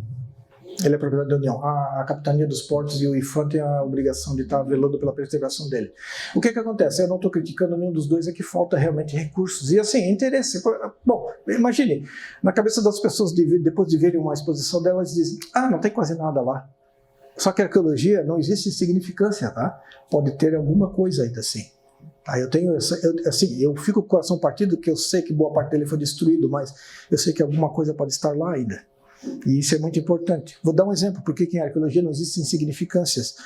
Ele é propriedade da União. A Capitania dos Portos e o IFAM tem a obrigação de estar velando pela preservação dele. O que acontece? Eu não estou criticando nenhum dos dois, é que falta realmente recursos. E assim, interesse. Bom, imagine, na cabeça das pessoas, depois de verem uma exposição delas, dizem, não tem quase nada lá. Só que a arqueologia não existe insignificância, tá? Pode ter alguma coisa ainda assim. Tá? Eu fico com o coração partido, que eu sei que boa parte dele foi destruído, mas eu sei que alguma coisa pode estar lá ainda. E isso é muito importante. Vou dar um exemplo, porque em arqueologia não existem insignificâncias.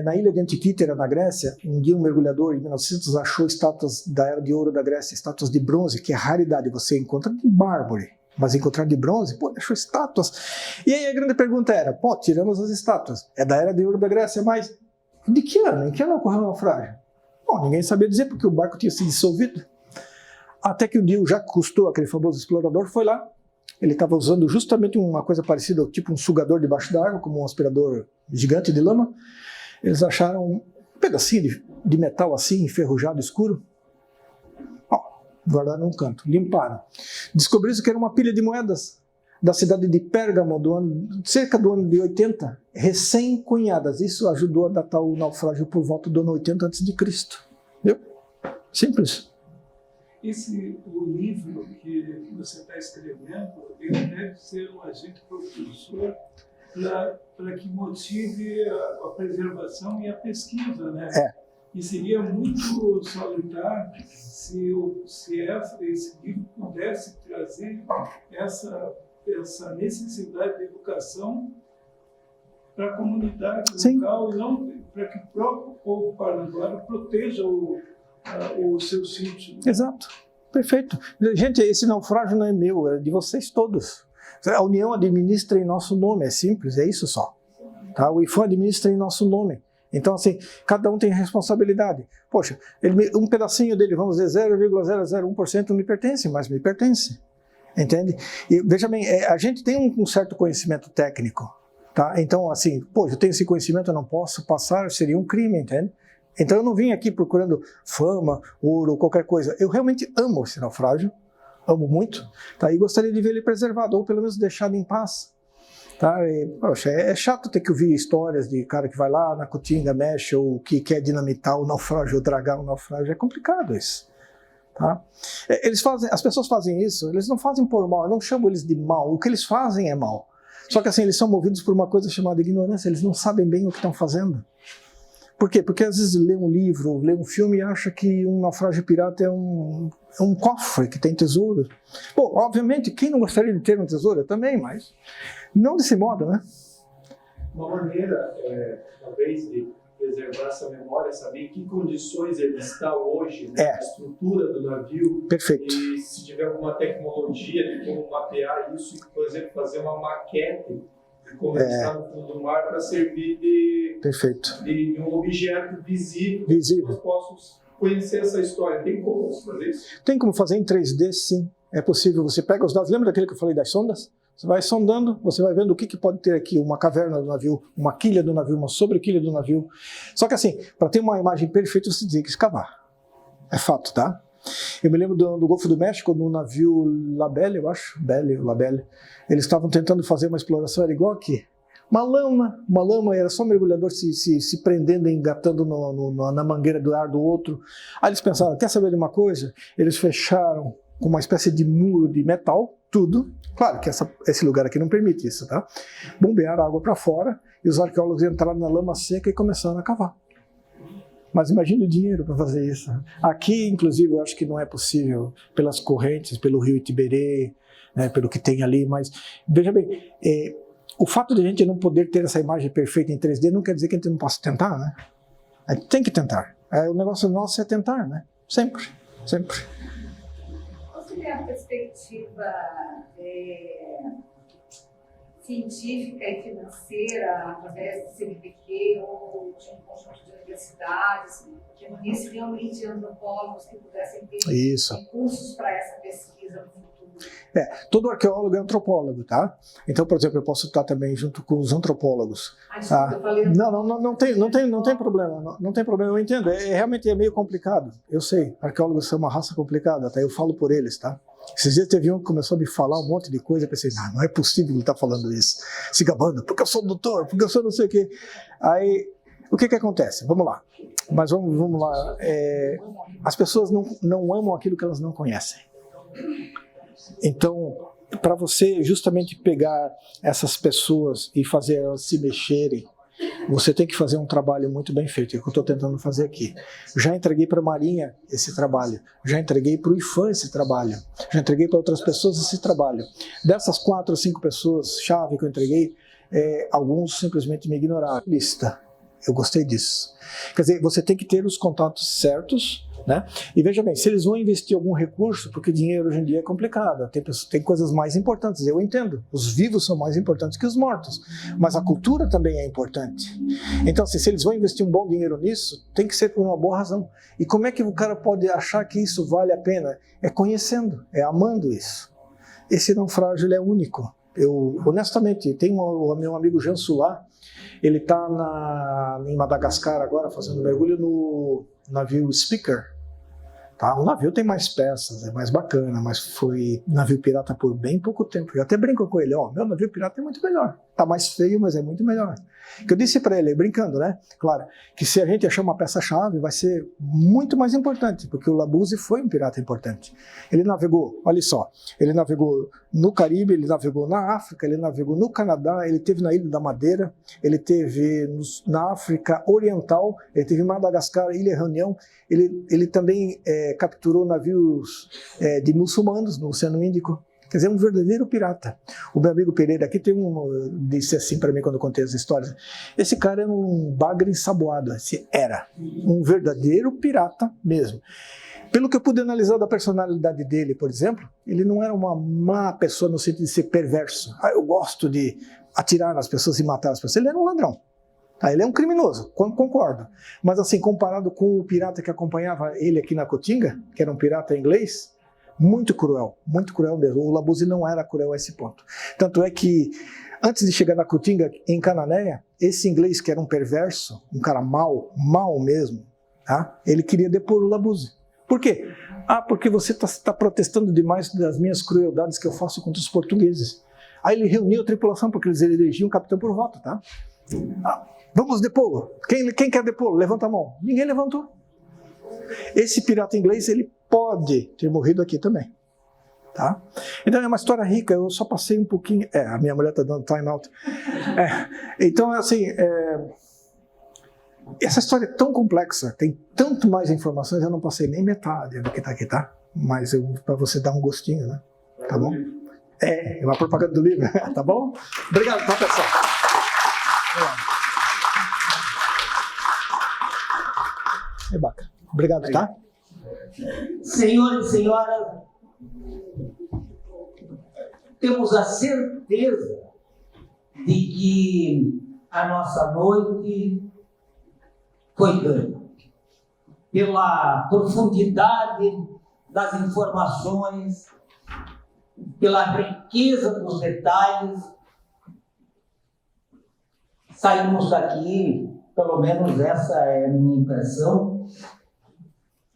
Na ilha de Antiquítera, na Grécia, um dia um mergulhador, em 1900, achou estátuas da Era de Ouro da Grécia, estátuas de bronze, que é raridade, você encontra de mármore, mas encontrar de bronze, achou estátuas. E aí a grande pergunta era, tiramos as estátuas, é da Era de Ouro da Grécia, mas de que ano? Em que ano ocorreu o naufrágio? Bom, ninguém sabia dizer, porque o barco tinha sido dissolvido. Até que um dia o Jacques Cousteau, aquele famoso explorador, foi lá. Ele estava usando justamente uma coisa parecida, tipo um sugador debaixo d'água, como um aspirador gigante de lama. Eles acharam um pedacinho de metal assim, enferrujado, escuro. Guardaram num canto, limparam. Descobriram que era uma pilha de moedas da cidade de Pérgamo, cerca do ano de 80, recém-cunhadas. Isso ajudou a datar o naufrágio por volta do ano 80 a.C. Viu? Simples. O livro que você está escrevendo, ele deve ser um agente propulsor para que motive a preservação e a pesquisa, né? E seria muito salutar se esse livro pudesse trazer essa necessidade de educação para a comunidade local, e não para que o próprio povo paranaguara proteja o seu sítio. Exato, perfeito. Gente, esse naufrágio não é meu, é de vocês todos. A União administra em nosso nome, é simples, é isso só. Tá? O IFAM administra em nosso nome. Então, assim, cada um tem responsabilidade. Poxa, um pedacinho dele, vamos dizer, 0,001% me pertence, mas me pertence. Entende? E veja bem, a gente tem um certo conhecimento técnico. Tá? Então, assim, eu tenho esse conhecimento, eu não posso passar, seria um crime, entende? Então eu não vim aqui procurando fama, ouro, qualquer coisa. Eu realmente amo esse naufrágio, amo muito, tá? E gostaria de ver ele preservado, ou pelo menos deixado em paz. Tá? É chato ter que ouvir histórias de cara que vai lá na Caatinga, mexe, ou que quer dinamitar o naufrágio, ou dragar o naufrágio. É complicado isso. Tá? As pessoas fazem isso, eles não fazem por mal, eu não chamo eles de mal, o que eles fazem é mal. Só que assim, eles são movidos por uma coisa chamada ignorância, eles não sabem bem o que estão fazendo. Por quê? Porque às vezes lê um livro, lê um filme e acha que um naufrágio pirata é um cofre que tem tesouro. Bom, obviamente, quem não gostaria de ter um tesouro? Eu também, mas não desse modo, né? Uma maneira, talvez, de preservar essa memória é saber em que condições ele está hoje, né? A estrutura do navio. Perfeito. E se tiver alguma tecnologia de como mapear isso, e, por exemplo, fazer uma maquete de como ele está no fundo do mar para servir de um objeto visível. Que nós possamos conhecer essa história. Tem como fazer isso? Tem como fazer em 3D, sim. É possível. Você pega os dados, lembra daquele que eu falei das sondas? Você vai sondando, você vai vendo o que pode ter aqui, uma caverna do navio, uma quilha do navio, uma sobrequilha do navio. Só que assim, para ter uma imagem perfeita, você tem que escavar. É fato, tá? Eu me lembro do Golfo do México, no navio Labelle, eu acho, Labelle. Eles estavam tentando fazer uma exploração, era igual aqui. Uma lama, era só um mergulhador se prendendo e engatando na mangueira do ar do outro. Aí eles pensaram, quer saber de uma coisa? Eles fecharam com uma espécie de muro de metal, tudo. Claro que esse lugar aqui não permite isso, tá? Bombearam a água para fora e os arqueólogos entraram na lama seca e começaram a cavar. Mas imagine o dinheiro para fazer isso. Aqui, inclusive, eu acho que não é possível pelas correntes, pelo rio Itiberê, né, pelo que tem ali, mas veja bem, o fato de a gente não poder ter essa imagem perfeita em 3D não quer dizer que a gente não possa tentar, né? A gente tem que tentar. O negócio nosso é tentar, né? Sempre, sempre. Você tem a perspectiva científica e financeira através do CNPq ou de um conjunto de universidades que unisse realmente antropólogos que pudessem ter recursos para essa pesquisa no futuro? Todo arqueólogo é antropólogo, tá? Então, por exemplo, eu posso estar também junto com os antropólogos. Desculpa, eu falei... Não tem problema, não tem problema, eu entendo. Realmente é meio complicado, eu sei. Arqueólogos são uma raça complicada, tá? Eu falo por eles, tá? Esses dias teve um que começou a me falar um monte de coisa, eu pensei, não é possível ele estar falando isso, se gabando, porque eu sou doutor, porque eu sou não sei o quê. Aí, o que acontece? Vamos lá. Mas vamos lá. As pessoas não amam aquilo que elas não conhecem. Então, para você justamente pegar essas pessoas e fazer elas se mexerem, você tem que fazer um trabalho muito bem feito, é o que eu estou tentando fazer aqui. Já entreguei para a Marinha esse trabalho, já entreguei para o IFAM esse trabalho, já entreguei para outras pessoas esse trabalho. Dessas 4 ou 5 pessoas-chave que eu entreguei, alguns simplesmente me ignoraram. Lista. Eu gostei disso. Quer dizer, você tem que ter os contatos certos, né? E veja bem, se eles vão investir algum recurso, porque dinheiro hoje em dia é complicado, tem coisas mais importantes, eu entendo, os vivos são mais importantes que os mortos, mas a cultura também é importante. Então, se eles vão investir um bom dinheiro nisso, tem que ser por uma boa razão. E como é que o cara pode achar que isso vale a pena? É conhecendo, é amando isso. Esse naufrágio ele é único. Eu, honestamente, tem o meu amigo Jean Sulá, ele está em Madagascar agora, fazendo mergulho no navio Speaker. Tá? O navio tem mais peças, é mais bacana, mas foi navio pirata por bem pouco tempo. Eu até brinco com ele, meu navio pirata é muito melhor. Tá mais feio, mas é muito melhor. Que eu disse para ele, brincando, né? Claro, que se a gente achar uma peça-chave, vai ser muito mais importante, porque o Labuse foi um pirata importante. Ele navegou, olha só, ele navegou no Caribe, ele navegou na África, ele navegou no Canadá, ele teve na Ilha da Madeira, ele teve na África Oriental, ele teve em Madagascar, Ilha Reunião, ele também capturou navios de muçulmanos no Oceano Índico. Quer dizer, um verdadeiro pirata. O meu amigo Pereira aqui disse assim para mim quando eu contei as histórias, esse cara era um bagre ensaboado, era um verdadeiro pirata mesmo. Pelo que eu pude analisar da personalidade dele, por exemplo, ele não era uma má pessoa no sentido de ser perverso. Eu gosto de atirar nas pessoas e matar as pessoas. Ele era um ladrão. Ele é um criminoso, concordo. Mas assim, comparado com o pirata que acompanhava ele aqui na Caatinga, que era um pirata inglês, muito cruel mesmo. O Labuse não era cruel a esse ponto. Tanto é que, antes de chegar na Caatinga, em Cananéia, esse inglês que era um perverso, um cara mau mesmo, tá? Ele queria depor o Labuse. Por quê? Porque você está protestando demais das minhas crueldades que eu faço contra os portugueses. Aí ele reuniu a tripulação, porque eles elegiam o capitão por voto, tá? Vamos depô-lo. Quem quer depô-lo? Levanta a mão. Ninguém levantou. Esse pirata inglês, ele pode ter morrido aqui também. Tá? Então é uma história rica, eu só passei um pouquinho... a minha mulher está dando time out. Então, assim... essa história é tão complexa, tem tanto mais informações, eu não passei nem metade do que está aqui, tá? Mas para você dar um gostinho, né? Tá bom? É uma propaganda do livro, tá bom? Obrigado, tá, pessoal? É bacana. Obrigado, tá? Senhores e senhoras, temos a certeza de que a nossa noite foi ganha pela profundidade das informações, pela riqueza dos detalhes. Saímos daqui, pelo menos essa é a minha impressão,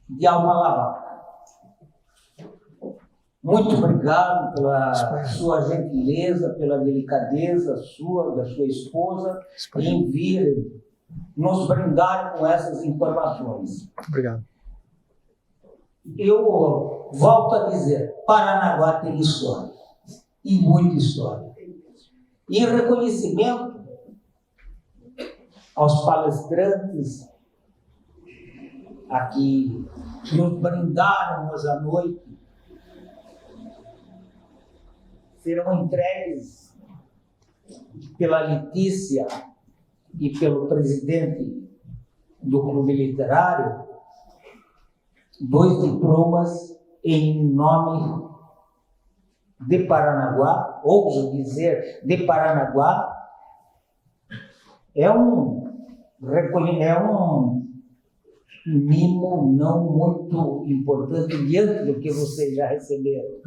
de alma lavada. Muito obrigado pela sua gentileza, pela delicadeza sua, da sua esposa, em vir nos brindar com essas informações. Obrigado. Eu volto a dizer, Paranaguá tem história, e muita história. E em reconhecimento aos palestrantes aqui que nos brindaram hoje à noite, serão entregues pela Letícia e pelo presidente do Clube Literário 2 diplomas em nome de Paranaguá, ouso dizer, de Paranaguá. É um mimo não muito importante diante do que vocês já receberam,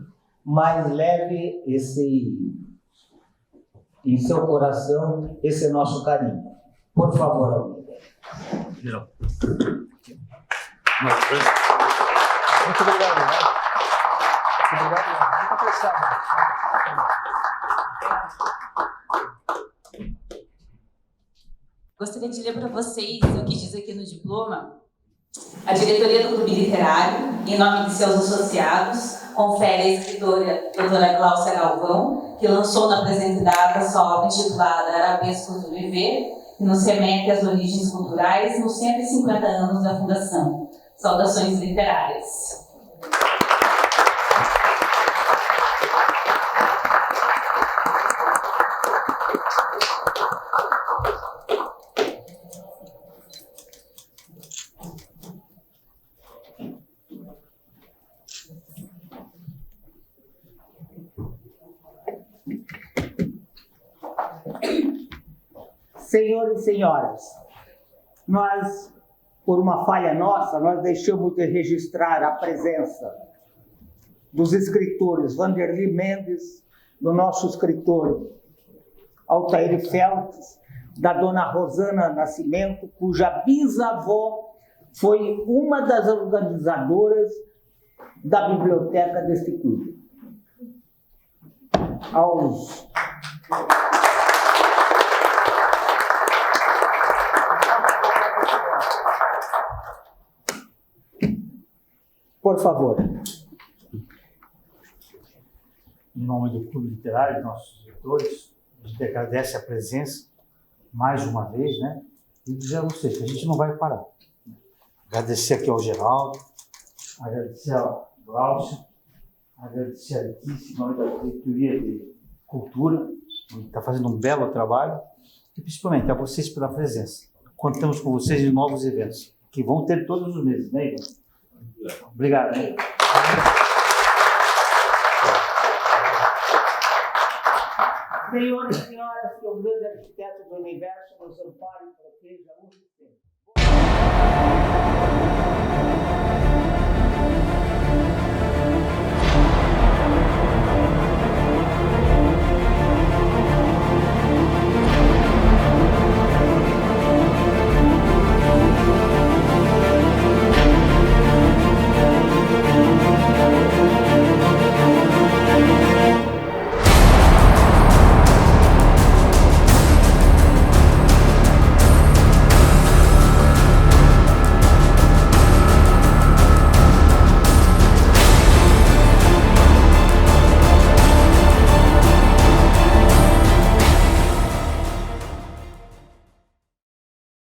mas leve em seu coração esse nosso carinho. Por favor, Almir. Muito obrigado. Muito obrigado. Muito apreciado. Gostaria de ler para vocês o que diz aqui no diploma. A diretoria do Clube Literário, em nome de seus associados, confere à escritora doutora Gláucia Galvão, que lançou na presente data sua obra intitulada Arabescos do Viver, que nos remete às origens culturais nos 150 anos da Fundação. Saudações literárias. Senhores e senhoras, nós, por uma falha nossa, nós deixamos de registrar a presença dos escritores Vanderly Mendes, do nosso escritor Altair Feltes, da dona Rosana Nascimento, cuja bisavó foi uma das organizadoras da biblioteca deste clube. Por favor. Em nome do Clube Literário, nossos diretores, a gente agradece a presença mais uma vez, né? E dizer a vocês que a gente não vai parar. Agradecer aqui ao Geraldo, agradecer ao Glaucio, agradecer a Letícia, em nome da Diretoria de Cultura, que está fazendo um belo trabalho, e principalmente a vocês pela presença. Contamos com vocês em novos eventos, que vão ter todos os meses, né, Ivan? Obrigado. Hein? Senhores e senhoras, que o grande arquiteto do universo nos ampare e proteja hoje e sempre.